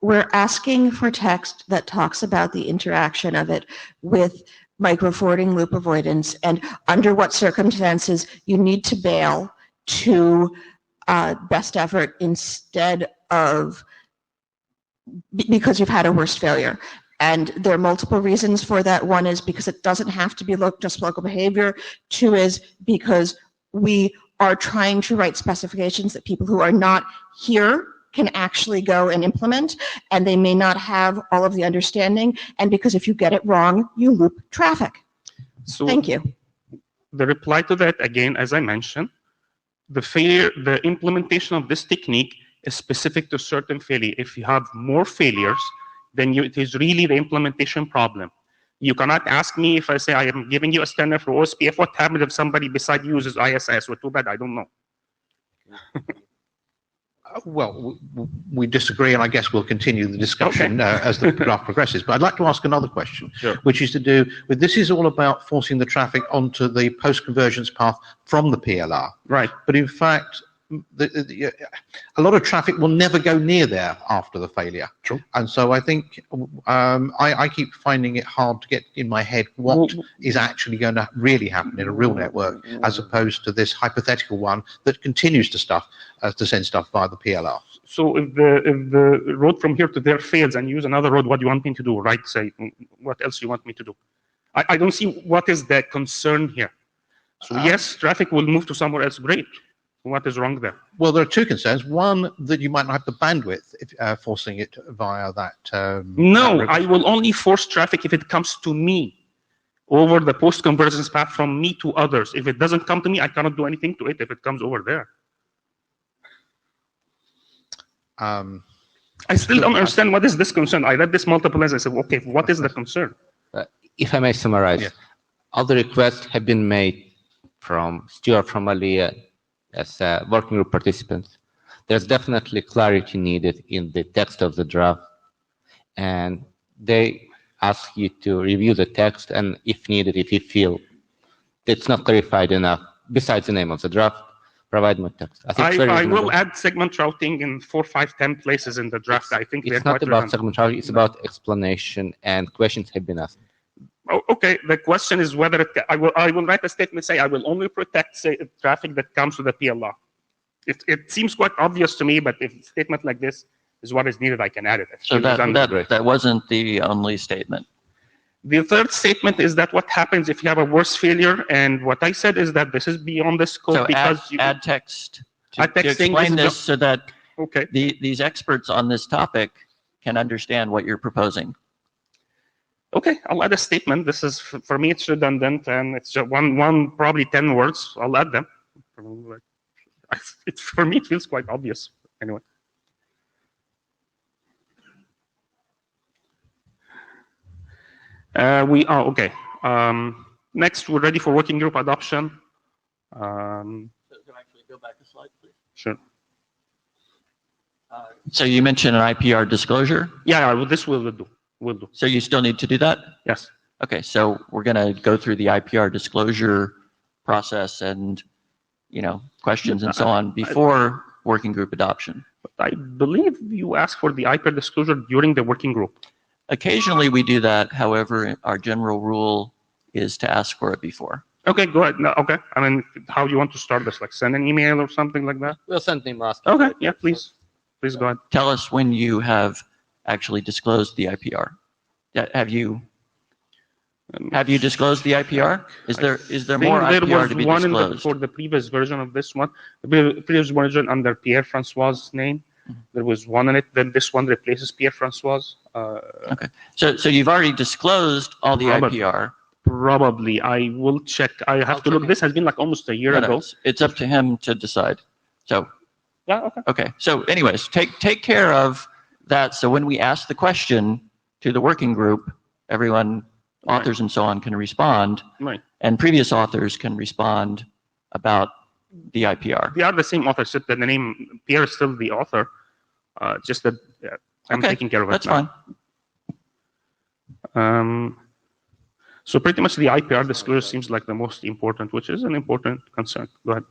We're asking for text that talks about the interaction of it with microforwarding loop avoidance and under what circumstances you need to bail to best effort instead of because you've had a worst failure. And there are multiple reasons for that. One is because it doesn't have to be just local behavior. Two is because we are trying to write specifications that people who are not here can actually go and implement, and they may not have all of the understanding, and because if you get it wrong, you loop traffic. So thank you. The reply to that, again, as I mentioned, the implementation of this technique is specific to certain failure. If you have more failures, then it is really the implementation problem. You cannot ask me if I say I am giving you a standard for OSPF, what happens if somebody beside you uses ISS? Well, too bad, I don't know. Well, we disagree, and I guess we'll continue the discussion as the draft progresses. But I'd like to ask another question, which is to do with this is all about forcing the traffic onto the post-convergence path from the PLR. Right. But in fact, a lot of traffic will never go near there after the failure. True. And so I think I keep finding it hard to get in my head what is actually going to really happen in a real network, as opposed to this hypothetical one that continues to send stuff via the PLR. So if the road from here to there fails and you use another road, what do you want me to do? Right? Say, what else you want me to do? I don't see what is the concern here. So yes, traffic will move to somewhere else. Great. What is wrong there? Well, there are two concerns. One, that you might not have the bandwidth if forcing it via that. No, I will only force traffic if it comes to me over the post-convergence path from me to others. If it doesn't come to me, I cannot do anything to it if it comes over there. I still don't understand what is this concern. I read this multiple times. I said, okay, what is the concern? If I may summarize, all the requests have been made from Stuart, from Aliyah, as working group participants. There's definitely clarity needed in the text of the draft, and they ask you to review the text, and if needed, if you feel it's not clarified enough, besides the name of the draft, provide more text. I think I will add segment routing in 4, 5, 10 places in the draft. I think it's not about segment routing, it's about explanation, and questions have been asked. Oh, okay, the question is whether I will write a statement say I will only protect traffic that comes to the PLR. It seems quite obvious to me, but if a statement like this is what is needed, I can add it. So that wasn't the only statement. The third statement is that what happens if you have a worse failure, and what I said is that this is beyond the scope so because add text to explain this so that these experts on this topic can understand what you're proposing. Okay, I'll add a statement. This is, for me, it's redundant, and it's just one probably 10 words. I'll add them. For me, it feels quite obvious. Anyway. We are, okay. Next, we're ready for working group adoption. So can I actually go back a slide, please? Sure. So you mentioned an IPR disclosure? Yeah, well, this will do. Will do. So you still need to do that? Yes. Okay, so we're going to go through the IPR disclosure process and, questions and so on before working group adoption. I believe you asked for the Ipr disclosure during the working group. Occasionally we do that. However, our general rule is to ask for it before. Okay, go ahead. No, okay. I mean, how do you want to start this? Like send an email or something like that? We'll send an email. Okay, yeah, please. Please go ahead. Tell us when you have actually disclosed the IPR. Have you disclosed the IPR? Is there more IPR to be one disclosed? for the previous version of this one. The previous version under Pierre Francois' name. There was one in it. Then this one replaces Pierre Francois. Okay. So you've already disclosed all the IPR. Probably. I will check. I have to look. This has been like almost a year ago. It's up to him to decide. So. Yeah. Okay. Okay. So, anyways, take care of that. So when we ask the question to the working group, everyone, authors and so on, can respond. Right. And previous authors can respond about the IPR. They are the same author. So the name Pierre is still the author. Just that I'm taking care of it. That's now. fine. So pretty much the IPR disclosure seems like the most important, which is an important concern. Go ahead.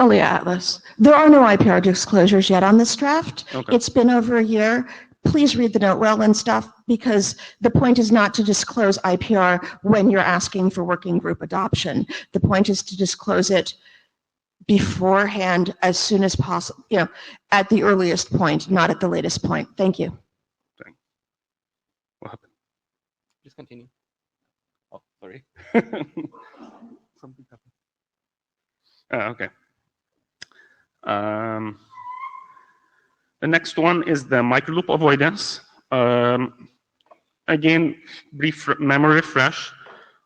Alia Atlas. There are no IPR disclosures yet on this draft. Okay. It's been over a year. Please read the note well and stuff, because the point is not to disclose IPR when you're asking for working group adoption. The point is to disclose it beforehand as soon as possible, at the earliest point, not at the latest point. Thank you. What happened? Just continue. Oh, sorry. Something happened. Okay. The next one is the microloop avoidance. Again, brief memory refresh.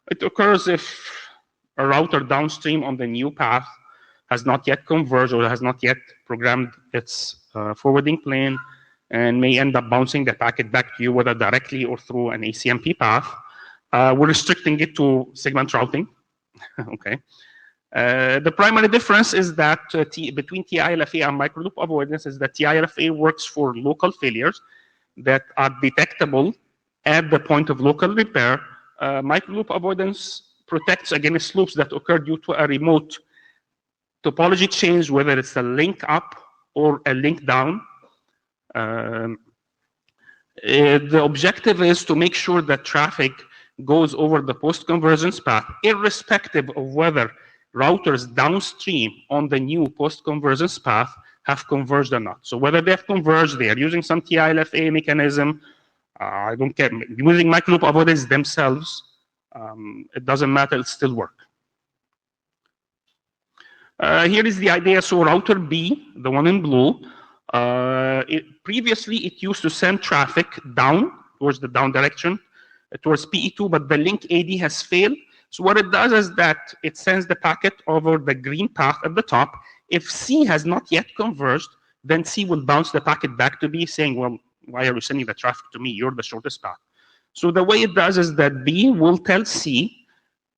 It occurs if a router downstream on the new path has not yet converged or has not yet programmed its forwarding plane and may end up bouncing the packet back to you, whether directly or through an ACMP path. We're restricting it to segment routing. Okay. The primary difference is that between TILFA and microloop avoidance is that TILFA works for local failures that are detectable at the point of local repair. Microloop avoidance protects against loops that occur due to a remote topology change, whether it's a link up or a link down. The objective is to make sure that traffic goes over the post-convergence path, irrespective of whether routers downstream on the new post-convergence path have converged or not. So whether they have converged, they are using some TILFA mechanism, I don't care, using microloop avoidance themselves, it doesn't matter, it'll still work. Here is the idea. So router B, the one in blue, previously it used to send traffic down towards the down direction, towards PE2, but the link AD has failed. So what it does is that it sends the packet over the green path at the top. If C has not yet converged, then C will bounce the packet back to B, saying, well, why are you sending the traffic to me? You're the shortest path. So the way it does is that B will tell C,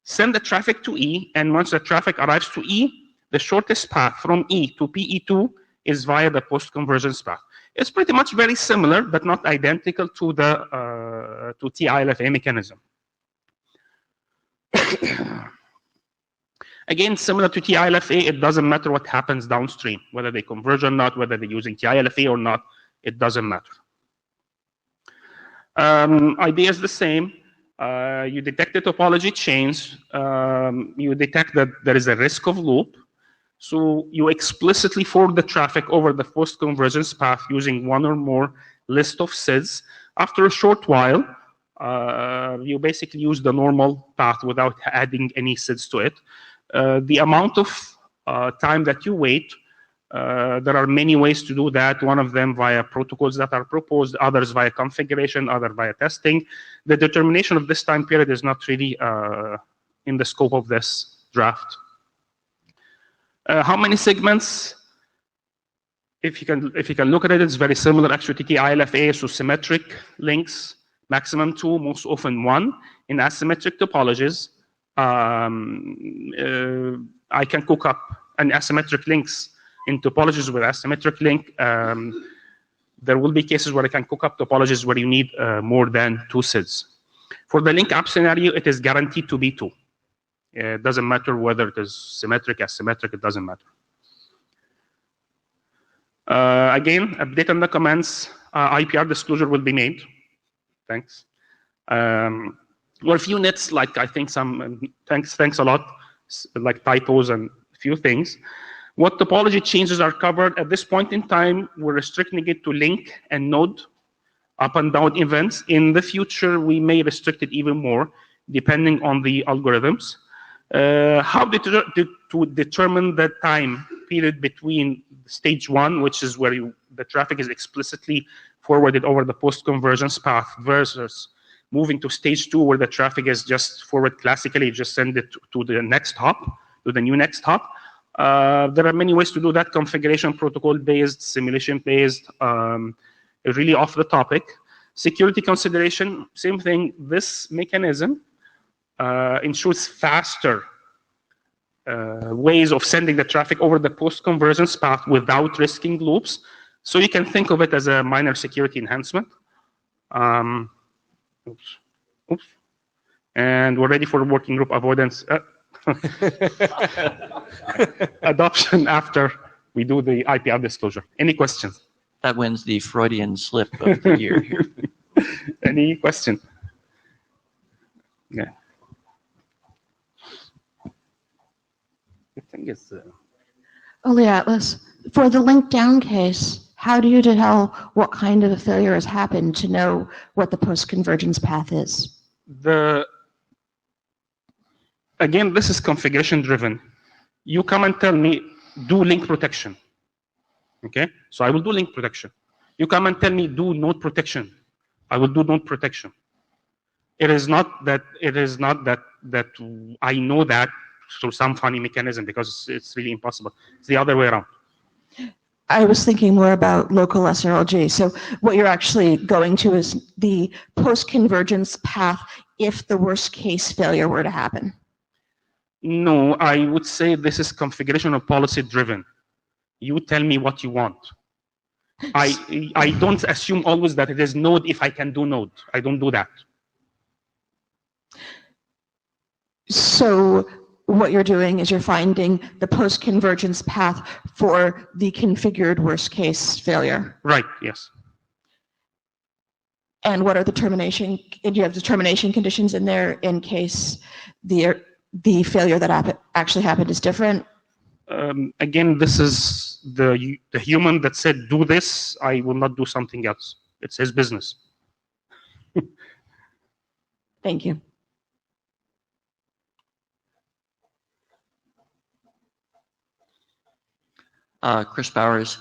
send the traffic to E, and once the traffic arrives to E, the shortest path from E to PE2 is via the post-convergence path. It's pretty much very similar, but not identical to the to TILFA mechanism. Again, similar to TILFA, it doesn't matter what happens downstream, whether they converge or not, whether they're using TILFA or not, it doesn't matter. Idea is the same. You detect the topology change. You detect that there is a risk of loop. So you explicitly forward the traffic over the post-convergence path using one or more list of SIDs. After a short while, you basically use the normal path without adding any SIDs to it. The amount of time that you wait, there are many ways to do that. One of them via protocols that are proposed, others via configuration, other via testing. The determination of this time period is not really in the scope of this draft. How many segments? If you can look at it, it's very similar actually to TILFA, so symmetric links, maximum 2, most often 1. In asymmetric topologies, I can cook up an asymmetric links in topologies with asymmetric link. There will be cases where I can cook up topologies where you need more than 2 SIDs. For the link up scenario, it is guaranteed to be 2. It doesn't matter whether it is symmetric, asymmetric, it doesn't matter. Again, update on the comments. IPR disclosure will be made. Thanks. or a few nits, like I think some, thanks a lot, like typos and a few things. What topology changes are covered at this point in time, we're restricting it to link and node, up and down events. In the future, we may restrict it even more, depending on the algorithms. How to determine the time period between stage 1, which is where the traffic is explicitly forwarded over the post-convergence path, versus moving to stage 2, where the traffic is just forward classically, just send it to the next hop, to the new next hop. There are many ways to do that, configuration protocol-based, simulation-based, really off the topic. Security consideration, same thing. This mechanism ensures faster ways of sending the traffic over the post-convergence path without risking loops. So you can think of it as a minor security enhancement. Oops. And we're ready for working group avoidance adoption after we do the IPR disclosure. Any questions? That wins the Freudian slip of the year here. Any question? Yeah. The thing is, Oli Atlas, for the link down case, how do you tell what kind of a failure has happened to know what the post-convergence path is? Again, this is configuration driven. You come and tell me, do link protection. Okay, so I will do link protection. You come and tell me, do node protection. I will do node protection. It is not that I know that through some funny mechanism, because it's really impossible. It's the other way around. I was thinking more about local SRLG. So what you're actually going to is the post-convergence path if the worst case failure were to happen. No, I would say this is configuration or policy driven. You tell me what you want. I don't assume always that it is node if I can do node. I don't do that. So what you're doing is you're finding the post-convergence path for the configured worst case failure. Right, yes. And what are the termination, do you have the termination conditions in there in case the failure that actually happened is different? Again, this is the human that said, do this, I will not do something else. It's his business. Thank you. Chris Bowers,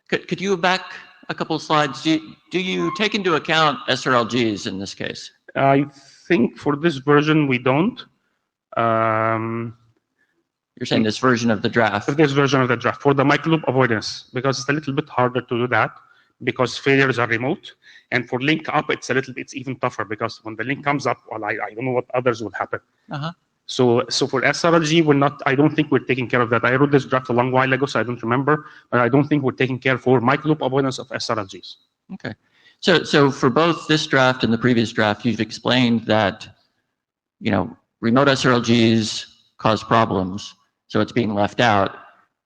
could you back a couple of slides? Do you take into account SRLGs in this case? I think for this version we don't. You're saying this version of the draft? For this version of the draft, for the microloop avoidance, because it's a little bit harder to do that, because failures are remote. And for link up, it's even tougher, because when the link comes up, well, I don't know what others would happen. So for SRLG, I don't think we're taking care of that. I wrote this draft a long while ago, so I don't remember, but I don't think we're taking care for microloop avoidance of SRLGs. Okay. So for both this draft and the previous draft, you've explained that, remote SRLGs cause problems, so it's being left out.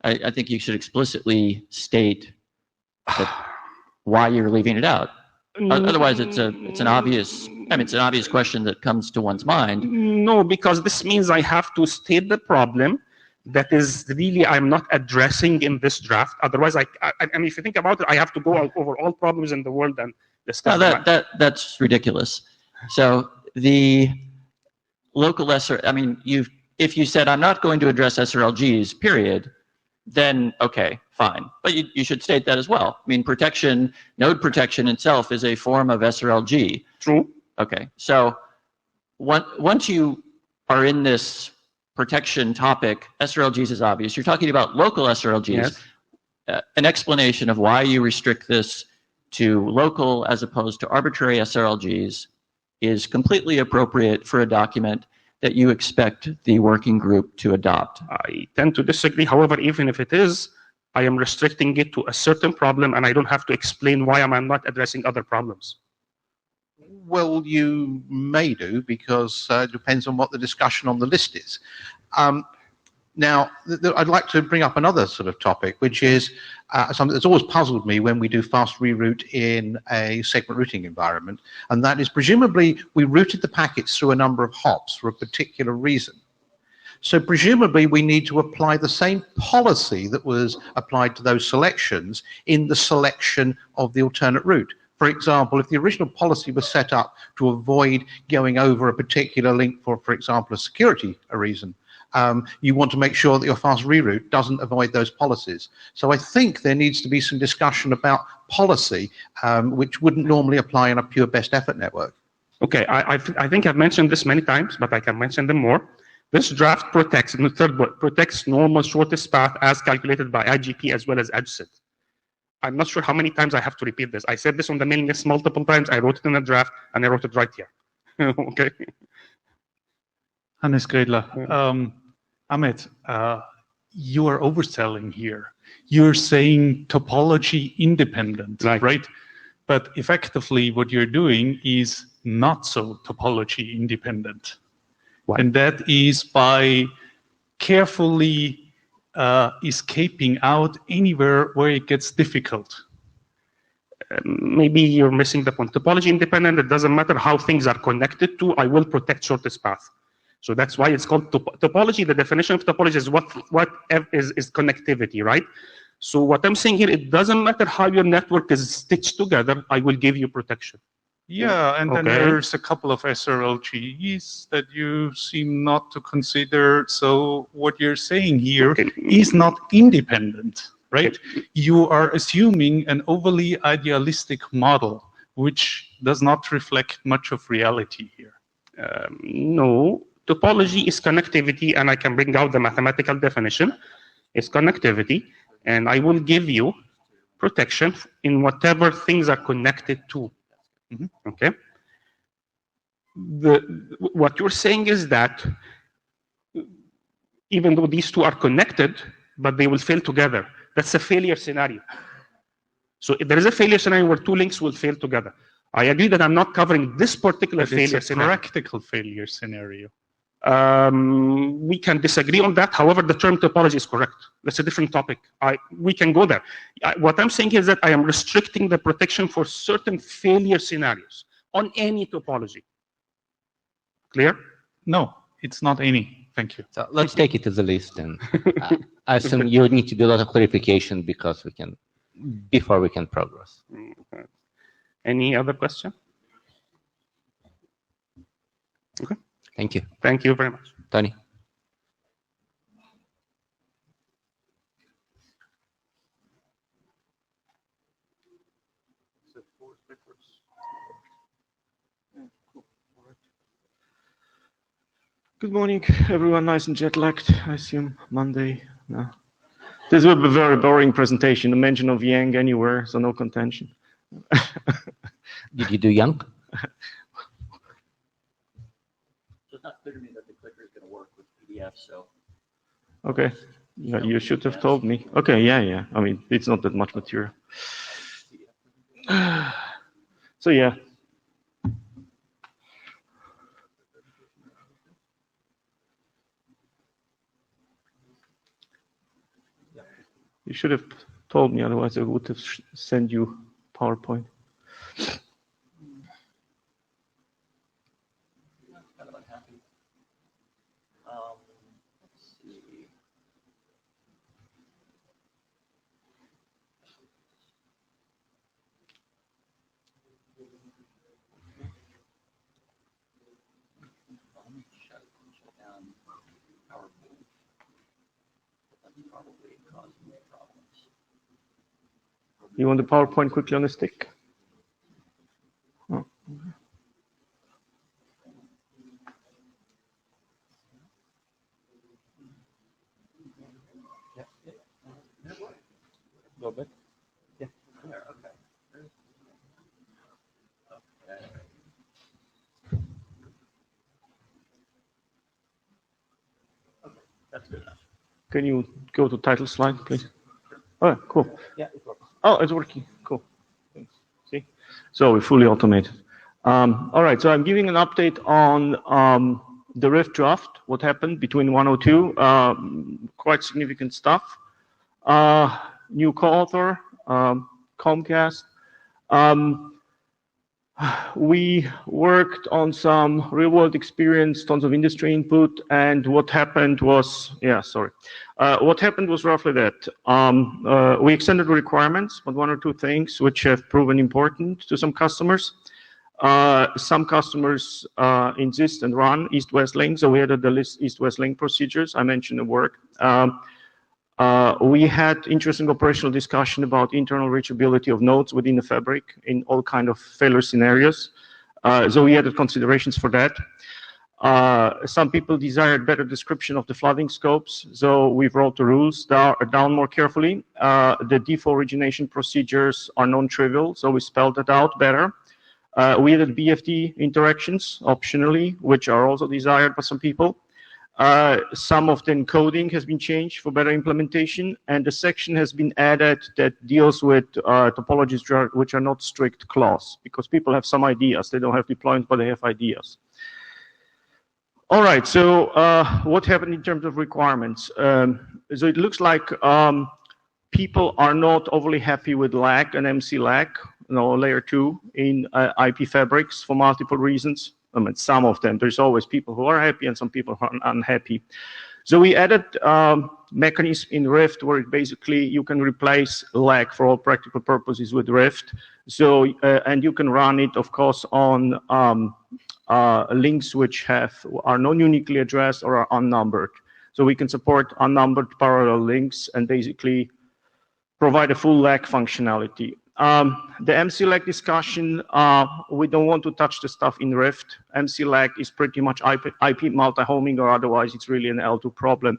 I think you should explicitly state why you're leaving it out. Otherwise, it's an obvious question that comes to one's mind. No, because this means I have to state the problem that is really I'm not addressing in this draft. Otherwise, I mean, if you think about it, I have to go over all problems in the world and discuss. No, that's ridiculous. So the local if you said I'm not going to address SRLGs, period, then okay, fine. But you should state that as well. I mean, node protection itself is a form of SRLG. True. Okay, so once you are in this protection topic, SRLGs is obvious. You're talking about local SRLGs. Yes. An explanation of why you restrict this to local as opposed to arbitrary SRLGs is completely appropriate for a document that you expect the working group to adopt. I tend to disagree. However, even if it is, I am restricting it to a certain problem, and I don't have to explain why am I not addressing other problems. Well, you may do, because it depends on what the discussion on the list is. Now, I'd like to bring up another sort of topic, which is something that's always puzzled me when we do fast reroute in a segment routing environment, and that is presumably we routed the packets through a number of hops for a particular reason. So presumably we need to apply the same policy that was applied to those selections in the selection of the alternate route. For example, if the original policy was set up to avoid going over a particular link for example, a security reason, you want to make sure that your fast reroute doesn't avoid those policies. So I think there needs to be some discussion about policy, which wouldn't normally apply in a pure best effort network. Okay, I think I've mentioned this many times, but I can mention them more. This draft protects, in the third bullet, protects normal shortest path as calculated by IGP as well as EdgeSet. I'm not sure how many times I have to repeat this. I said this on the mailing list multiple times. I wrote it in the draft, and I wrote it right here. Okay. Hannes Gredler. Ahmed, you are overselling here. You're saying topology independent, right? But effectively what you're doing is not so topology independent. What? And that is by carefully escaping out anywhere where it gets difficult. Maybe you're missing the point. Topology independent, it doesn't matter how things are connected to, I will protect shortest path. So that's why it's called topology. The definition of topology is what is connectivity, right? So what I'm saying here, it doesn't matter how your network is stitched together, I will give you protection. Yeah, and then there's a couple of SRLGs that you seem not to consider. So what you're saying here is not independent, right? You are assuming an overly idealistic model, which does not reflect much of reality here. No, topology is connectivity, and I can bring out the mathematical definition. It's connectivity, and I will give you protection in whatever things are connected to. Okay. What you're saying is that even though these two are connected, but they will fail together. That's a failure scenario. So if there is a failure scenario where two links will fail together. I agree that I'm not covering this particular failure scenario. It's a practical failure scenario. We can disagree on that. However, the term topology is correct. That's a different topic. We can go there. What I'm saying is that I am restricting the protection for certain failure scenarios on any topology. Clear? No, it's not any. Thank you. So let's take it to the list, and I assume you need to do a lot of clarification because before we can progress. Okay. Any other question? Okay. Thank you. Thank you very much. Tony. Good morning, everyone. Nice and jet-lagged, I assume. Monday. No. This will be a very boring presentation. No mention of Yang anywhere, so no contention. Did you do Yang? It's not clear to me that the clicker is going to work with PDF, so. Okay. Yeah, you should have told me. Okay, yeah. I mean, it's not that much material. So, yeah. You should have told me, otherwise I would have sent you PowerPoint. You want the PowerPoint quickly on the stick? Oh. Go back. Yeah. There. Okay. Okay. That's good enough. Can you go to title slide, please? Oh, cool. Yeah, it's working. Oh, it's working. Cool. Thanks. See? So we're fully automated. All right, so I'm giving an update on the Rift draft, what happened between 102, quite significant stuff. New co-author, Comcast. We worked on some real-world experience, tons of industry input, and what happened was, what happened was roughly that. We extended the requirements on one or two things which have proven important to some customers. Some customers insist and run east-west link, so we added the list east-west link procedures. I mentioned the work. We had interesting operational discussion about internal reachability of nodes within the fabric in all kind of failure scenarios. So we added considerations for that. Some people desired better description of the flooding scopes, so we wrote the rules down more carefully. The default origination procedures are non-trivial, so we spelled that out better. We added BFD interactions optionally, which are also desired by some people. Some of the encoding has been changed for better implementation, and the section has been added that deals with topologies which are not strict clause, because people have some ideas. They don't have deployments, but they have ideas. All right, so what happened in terms of requirements? So it looks like people are not overly happy with lag and MC lag, layer 2 in IP fabrics for multiple reasons. I mean, some of them. There's always people who are happy and some people who are unhappy. So we added mechanism in Rift where basically you can replace lag for all practical purposes with Rift. So and you can run it, of course, on links which are non-uniquely addressed or are unnumbered. So we can support unnumbered parallel links and basically provide a full lag functionality. The MC lag discussion, we don't want to touch the stuff in Rift. MC lag is pretty much IP multi-homing, or otherwise it's really an L2 problem.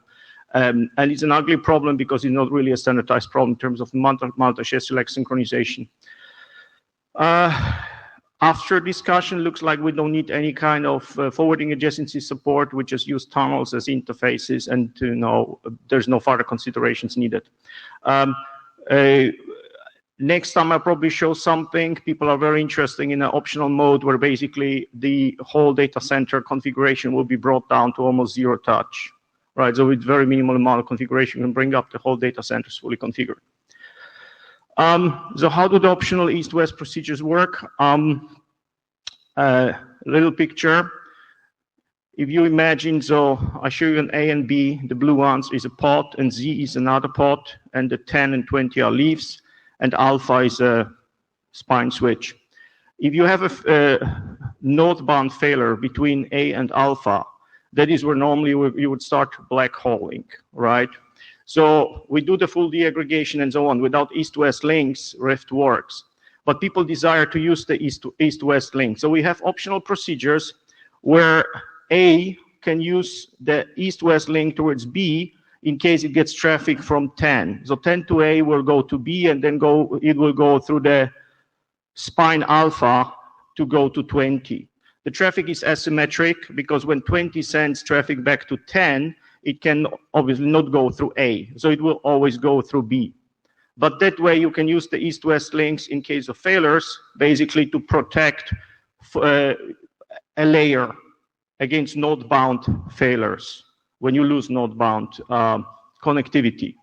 And it's an ugly problem because it's not really a standardized problem in terms of multi-share select synchronization. After discussion, looks like we don't need any kind of forwarding adjacency support. We just use tunnels as interfaces, and there's no further considerations needed. Next time I'll probably show something. People are very interested in an optional mode where basically the whole data center configuration will be brought down to almost zero touch, right? So with very minimal amount of configuration, you can bring up the whole data centers fully configured. So how do the optional east-west procedures work? Little picture. If you imagine, so I show you an A and B, the blue ones is a pod and Z is another pod, and the 10 and 20 are leaves, and alpha is a spine switch. If you have a node-bound failure between A and alpha, that is where normally you would start black holing, right? So we do the full deaggregation and so on. Without east-west links, Rift works. But people desire to use the east-west link. So we have optional procedures where A can use the east-west link towards B in case it gets traffic from 10. So 10 to A will go to B, and then it will go through the spine alpha to go to 20. The traffic is asymmetric because when 20 sends traffic back to 10, it can obviously not go through A. So it will always go through B. But that way you can use the east-west links in case of failures, basically to protect a layer against node-bound failures when you lose node-bound connectivity.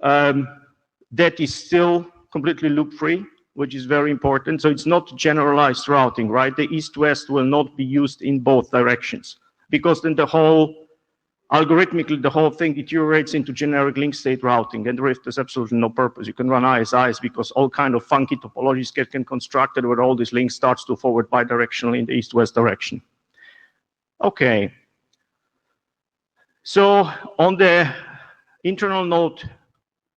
That is still completely loop-free, which is very important. So it's not generalized routing, right? The east-west will not be used in both directions, because then algorithmically, the whole thing deteriorates into generic link state routing, and Rift has absolutely no purpose. You can run ISIs because all kind of funky topologies get constructed where all these links starts to forward bidirectionally in the east-west direction. Okay. So on the internal node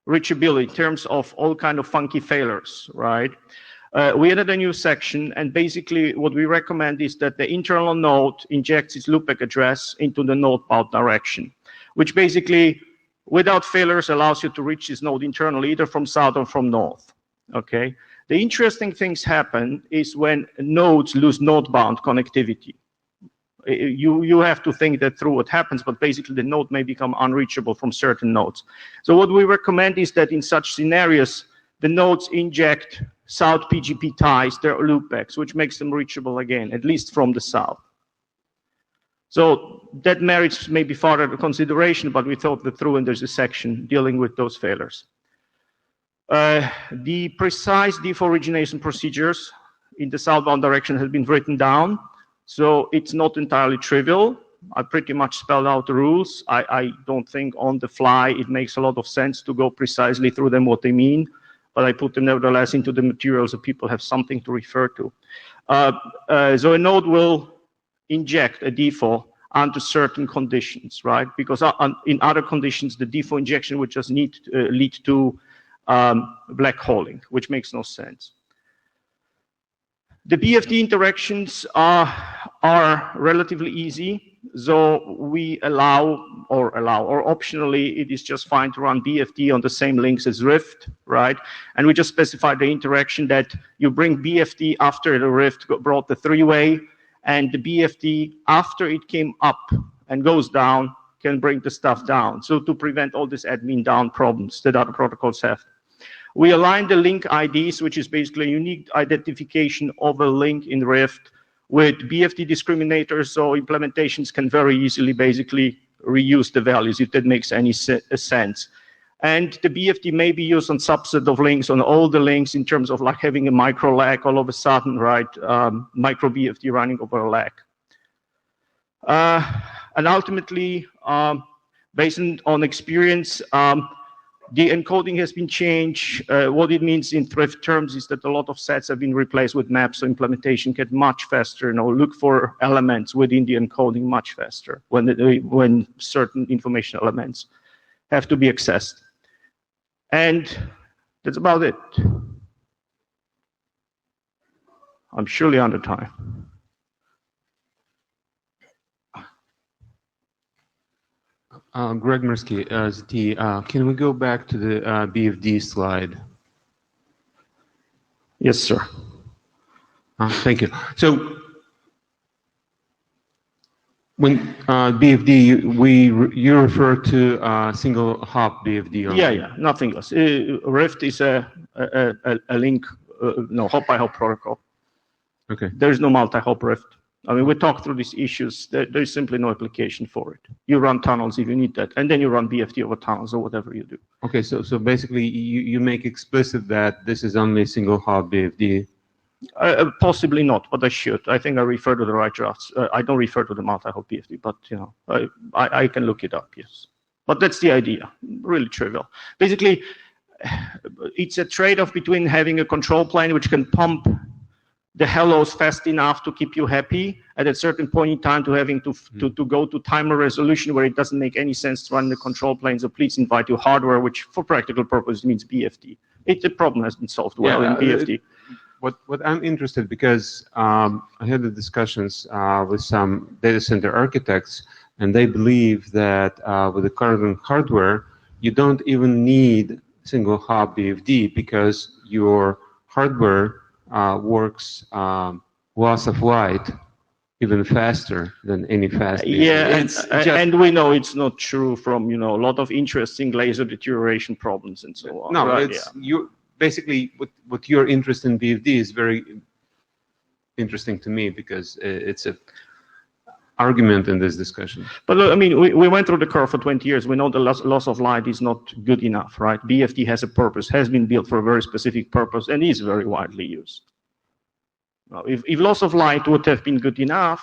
reachability in terms of all kind of funky failures, right? We added a new section, and basically what we recommend is that the internal node injects its loopback address into the node-bound direction, which basically, without failures, allows you to reach this node internally, either from south or from north, okay? The interesting things happen is when nodes lose node-bound connectivity. You have to think that through what happens, but basically the node may become unreachable from certain nodes. So what we recommend is that in such scenarios, the nodes inject south PGP ties, their loopbacks, which makes them reachable again, at least from the south. So that merits maybe further consideration, but we thought that through, and there's a section dealing with those failures. The precise default origination procedures in the southbound direction has been written down, so it's not entirely trivial. I pretty much spelled out the rules. I don't think on the fly it makes a lot of sense to go precisely through them, what they mean, but I put them nevertheless into the material so people have something to refer to. So a node will inject a default under certain conditions, right? Because in other conditions, the default injection would just lead to black holing, which makes no sense. The BFD interactions are relatively easy. So we allow, or optionally, it is just fine to run BFD on the same links as Rift, right? And we just specify the interaction that you bring BFD after the Rift brought the three-way, and the BFD, after it came up and goes down, can bring the stuff down. So to prevent all these admin down problems that other protocols have. We align the link IDs, which is basically a unique identification of a link in Rift, with BFD discriminators, so implementations can very easily basically reuse the values, if that makes any sense. And the BFD may be used on subset of links, on all the links, in terms of like having a micro lag all of a sudden, right? Micro BFD running over a lag. And ultimately, based on experience, the encoding has been changed. What it means in Thrift terms is that a lot of sets have been replaced with maps, so implementation get much faster. Look for elements within the encoding much faster when certain information elements have to be accessed. And that's about it. I'm surely under time. Greg Mirsky, can we go back to the BFD slide? Yes, sir. Thank you. So when BFD, you refer to single hop BFD? Yeah, nothing else. Rift is a link, no, hop by hop protocol. Okay. There's no multi-hop Rift. I mean, we talked through these issues. There's simply no application for it. You run tunnels if you need that, and then you run BFD over tunnels or whatever you do. Okay, so basically you make explicit that this is only single hop BFD. Possibly not, but I should. I think I refer to the right drafts. I don't refer to the multi-hop BFD, but I can look it up. Yes, but that's the idea. Really trivial. Basically, it's a trade-off between having a control plane which can pump the hellos fast enough to keep you happy at a certain point in time, to having to go to timer resolution where it doesn't make any sense to run the control plane. So please invite your hardware, which for practical purposes means BFD. The problem has been solved well in BFD. What I'm interested, because I had the discussions with some data center architects, and they believe that with the current hardware, you don't even need single hop BFD because your hardware works loss of light even faster than any fast BFD. Yeah, and we know it's not true from a lot of interesting laser deterioration problems and so on. No, right? you basically what your interest in BFD is very interesting to me, because it's a argument in this discussion. But look, I mean, we went through the curve for 20 years. We know the loss of light is not good enough, right? BFD has a purpose, has been built for a very specific purpose, and is very widely used. Now, if loss of light would have been good enough,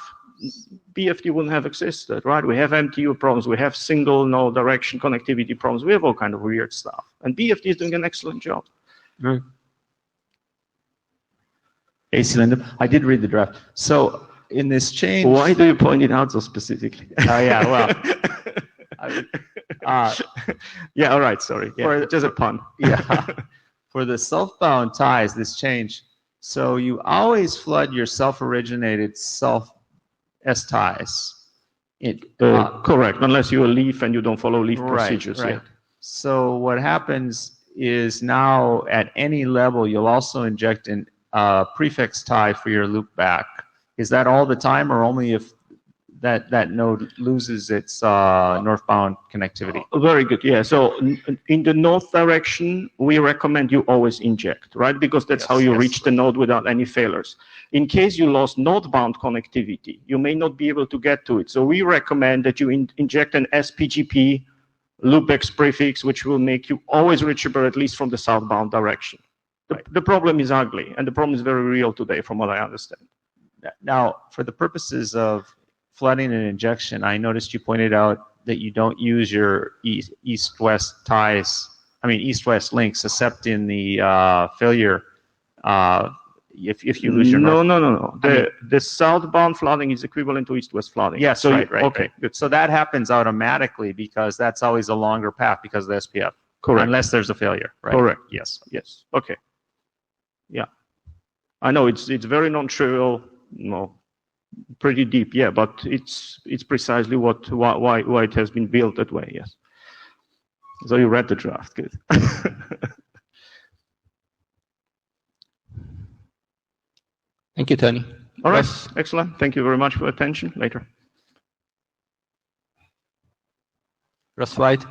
BFD wouldn't have existed, right? We have MTU problems, we have single no direction connectivity problems, we have all kind of weird stuff. And BFD is doing an excellent job. Right. Hey, Linda, I did read the draft. So in this change... Why do you point it out so specifically? Oh, yeah, well... yeah, all right, sorry. Yeah, just a pun. Yeah. For the self-bound ties, this change, so you always flood your self-originated S ties. Correct, unless you're a leaf and you don't follow leaf procedures. Right. Yeah. So what happens is now at any level, you'll also inject a prefix tie for your loop back. Is that all the time, or only if that node loses its northbound connectivity. Very good. Yeah. So in the north direction, we recommend you always inject, right? Because that's how you reach the node without any failures. In case you lost northbound connectivity, you may not be able to get to it. So we recommend that you inject an SPGP loopx prefix, which will make you always reachable at least from the southbound direction. The problem is ugly, and the problem is very real today, from what I understand. Now, for the purposes of flooding and injection, I noticed you pointed out that you don't use your east-west ties, east-west links, except in the failure. If you lose your No. The southbound flooding is equivalent to east-west flooding. Yes, so right. Okay, good. So that happens automatically because that's always a longer path because of the SPF. Correct. Unless there's a failure, right? Correct. Yes. Okay. Yeah. I know it's very non-trivial, pretty deep, yeah, but it's precisely why it has been built that way, yes. So you read the draft, good. Thank you, Tony. All right, excellent. Thank you very much for your attention. Later. Russ White.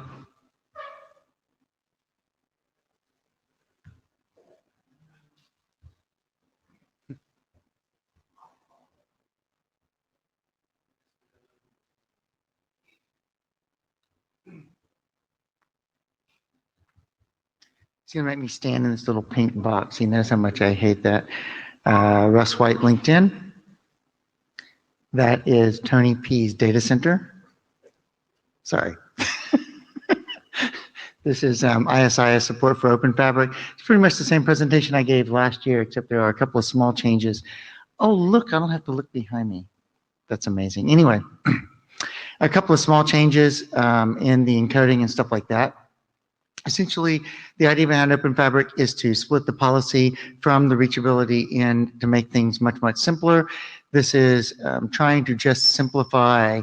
He's going to make me stand in this little pink box. He knows how much I hate that. Russ White LinkedIn. That is Tony P's data center. Sorry. This is ISIS support for OpenFabric. It's pretty much the same presentation I gave last year, except there are a couple of small changes. Oh, look, I don't have to look behind me. That's amazing. Anyway, a couple of small changes in the encoding and stuff like that. Essentially, the idea behind OpenFabric is to split the policy from the reachability in to make things much, much simpler. This is trying to just simplify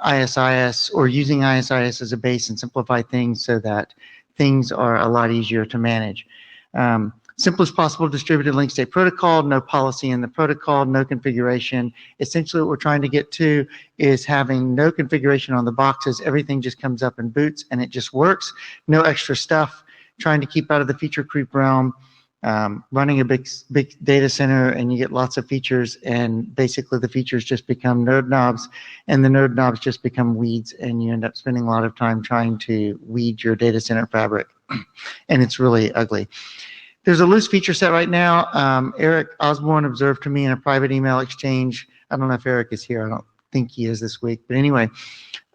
ISIS or using ISIS as a base and simplify things so that things are a lot easier to manage. Simplest possible distributed link state protocol, no policy in the protocol, no configuration. Essentially what we're trying to get to is having no configuration on the boxes. Everything just comes up and boots and it just works. No extra stuff. Trying to keep out of the feature creep realm. Running a big data center and you get lots of features and basically the features just become node knobs and the node knobs just become weeds and you end up spending a lot of time trying to weed your data center fabric and it's really ugly. There's a loose feature set right now. Eric Osborne observed to me in a private email exchange, I don't know if Eric is here, I don't think he is this week, but anyway,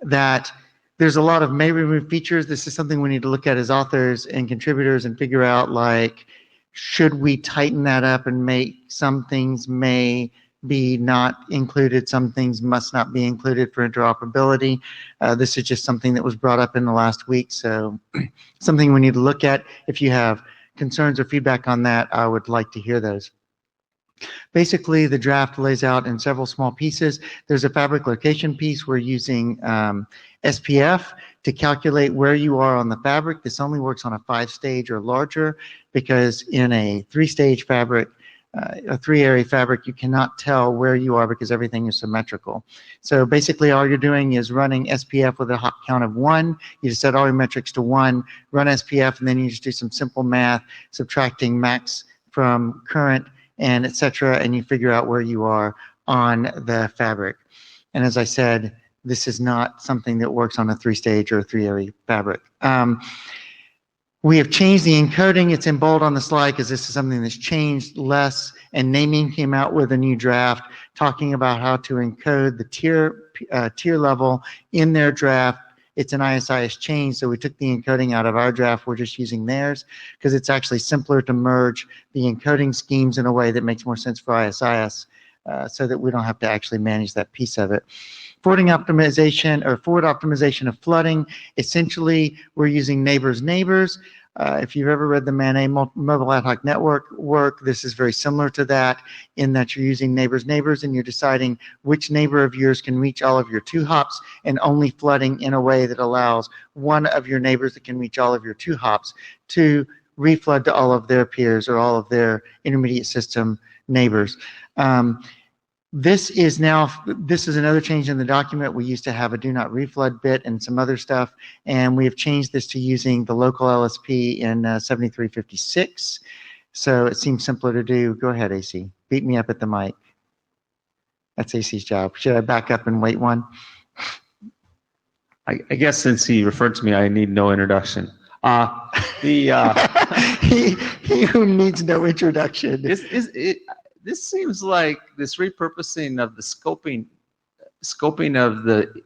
that there's a lot of may remove features. This is something we need to look at as authors and contributors and figure out, like, should we tighten that up and make some things may be not included, some things must not be included for interoperability. This is just something that was brought up in the last week, so something we need to look at. If you have concerns or feedback on that, I would like to hear those. Basically, the draft lays out in several small pieces. There's a fabric location piece. We're using SPF to calculate where you are on the fabric. This only works on a 5-stage or larger because in a 3-stage fabric, a 3-area fabric, you cannot tell where you are because everything is symmetrical. So basically all you're doing is running SPF with a hop count of 1. You just set all your metrics to 1, run SPF, and then you just do some simple math, subtracting max from current and etc., and you figure out where you are on the fabric. And as I said, this is not something that works on a 3-stage or a 3-area fabric. We have changed the encoding. It's in bold on the slide because this is something that's changed less, and naming came out with a new draft talking about how to encode the tier level in their draft. It's an ISIS change, so we took the encoding out of our draft. We're just using theirs because it's actually simpler to merge the encoding schemes in a way that makes more sense for ISIS so that we don't have to actually manage that piece of it. Forwarding optimization or forward optimization of flooding. Essentially, we're using neighbors. If you've ever read the MANA Mobile Ad Hoc Network work, this is very similar to that in that you're using neighbors and you're deciding which neighbor of yours can reach all of your 2 hops and only flooding in a way that allows one of your neighbors that can reach all of your 2 hops to reflood to all of their peers or all of their intermediate system neighbors. This is another change in the document. We used to have a do not reflood bit and some other stuff, and we have changed this to using the local LSP in 7356. So it seems simpler to do. Go ahead, AC. Beat me up at the mic. That's AC's job. Should I back up and wait one? I guess since he referred to me, I need no introduction. He who needs no introduction. This seems like this repurposing of the scoping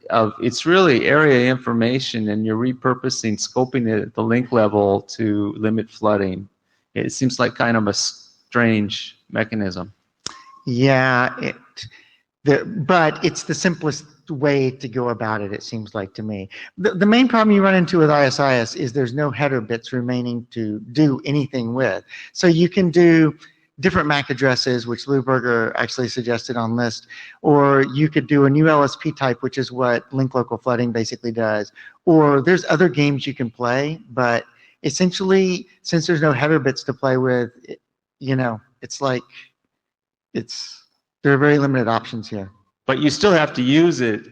of it's really area information, and you're repurposing scoping it at the link level to limit flooding. It seems like kind of a strange mechanism. Yeah, but it's the simplest way to go about it, it seems like to me. The main problem you run into with ISIS is there's no header bits remaining to do anything with. So you can do different MAC addresses, which Lou Berger actually suggested on list, or you could do a new LSP type, which is what link local flooding basically does, or there's other games you can play, but essentially, since there's no header bits to play with, it's like, there are very limited options here. But you still have to use it.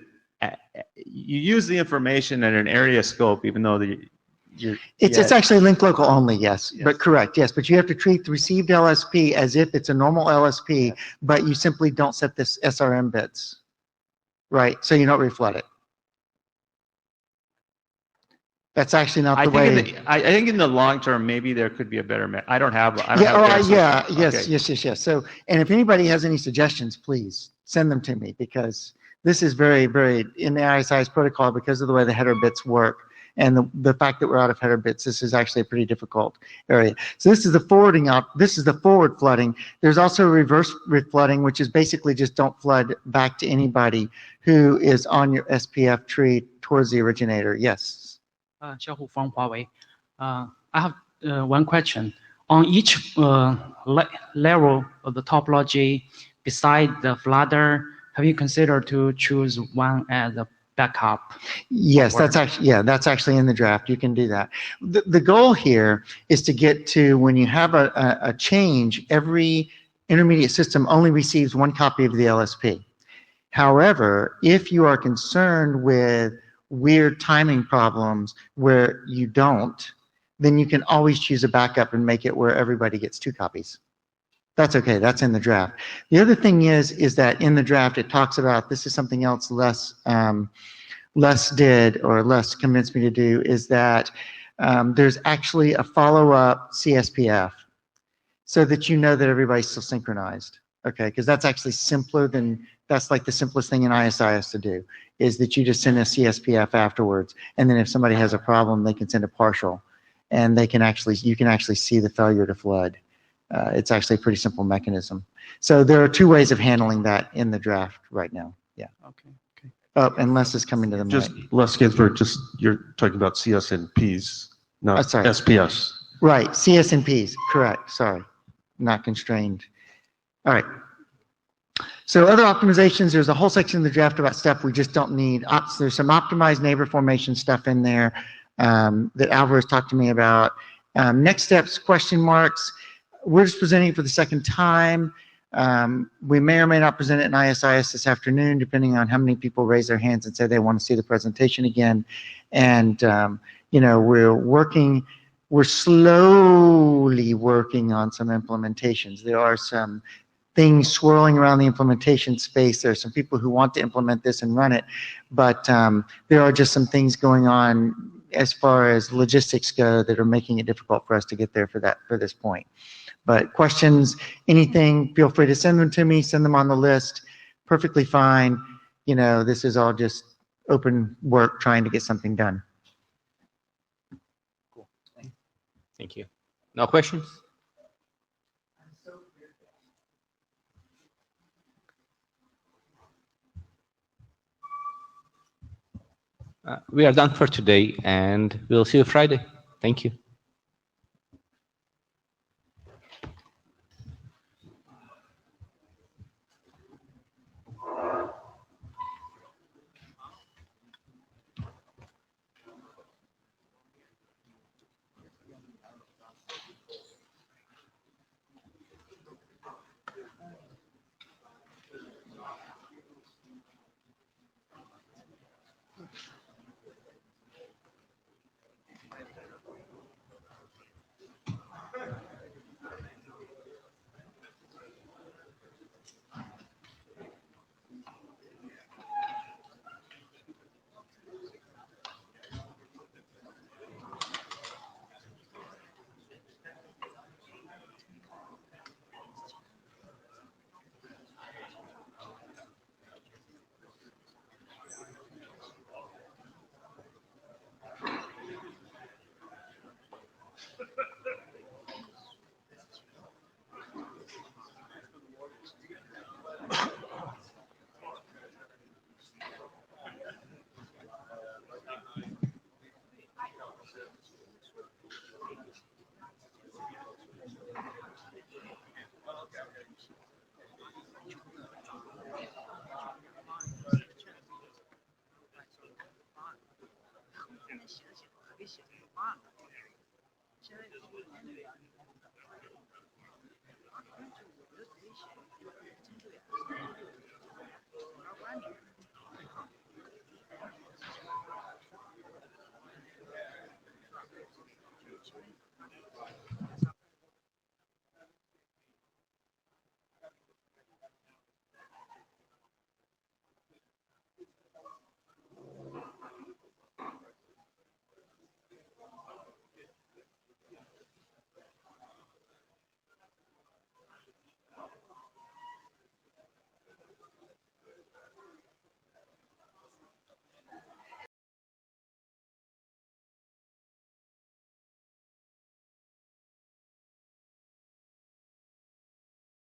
You use the information at an area scope, even though it's actually link local only, yes, but correct, yes. But you have to treat the received LSP as if it's a normal LSP, but you simply don't set this SRM bits, right? So you don't reflood it. That's actually not the way. I think in the long term, maybe there could be a better. I don't have. Yes. So, and if anybody has any suggestions, please send them to me, because this is very, very in the ISIS protocol, because of the way the header bits work and the fact that we're out of header bits. This is actually a pretty difficult area. So this is the forwarding out. This is the forward flooding. There's also reverse flooding, which is basically just don't flood back to anybody who is on your SPF tree towards the originator. Yes. Xiaohu from Huawei. I have one question. On each level of the topology, beside the flooder, have you considered to choose one as a backup? Yes, that's actually in the draft. You can do that. The goal here is to get to when you have a change, every intermediate system only receives one copy of the LSP. However, if you are concerned with weird timing problems where you don't, then you can always choose a backup and make it where everybody gets 2 copies. That's okay, that's in the draft. The other thing is that in the draft it talks about, this is something else Les did, or Les convinced me to do, is that there's actually a follow-up CSPF so that you know that everybody's still synchronized, okay? Because that's actually simpler than, that's like the simplest thing in ISIS to do, is that you just send a CSPF afterwards, and then if somebody has a problem, they can send a partial, and you can actually see the failure to flood. It's actually a pretty simple mechanism. So there are 2 ways of handling that in the draft right now. Yeah. Okay. And Les is coming to the just mic. Les Ginsburg, you're talking about CSNPs, not sorry. SPS. Right, CSNPs, correct, sorry. Not constrained. All right. So other optimizations, there's a whole section in the draft about stuff we just don't need. There's some optimized neighbor formation stuff in there that Alvarez talked to me about. Next steps, question marks. We're just presenting it for the second time. We may or may not present it in ISIS this afternoon, depending on how many people raise their hands and say they want to see the presentation again. And, we're slowly working on some implementations. There are some things swirling around the implementation space. There are some people who want to implement this and run it, but there are just some things going on as far as logistics go that are making it difficult for us to get there for this point. But questions, anything, feel free to send them to me, send them on the list. Perfectly fine. This is all just open work trying to get something done. Cool. Thank you. No questions? We are done for today, and we'll see you Friday. Thank you.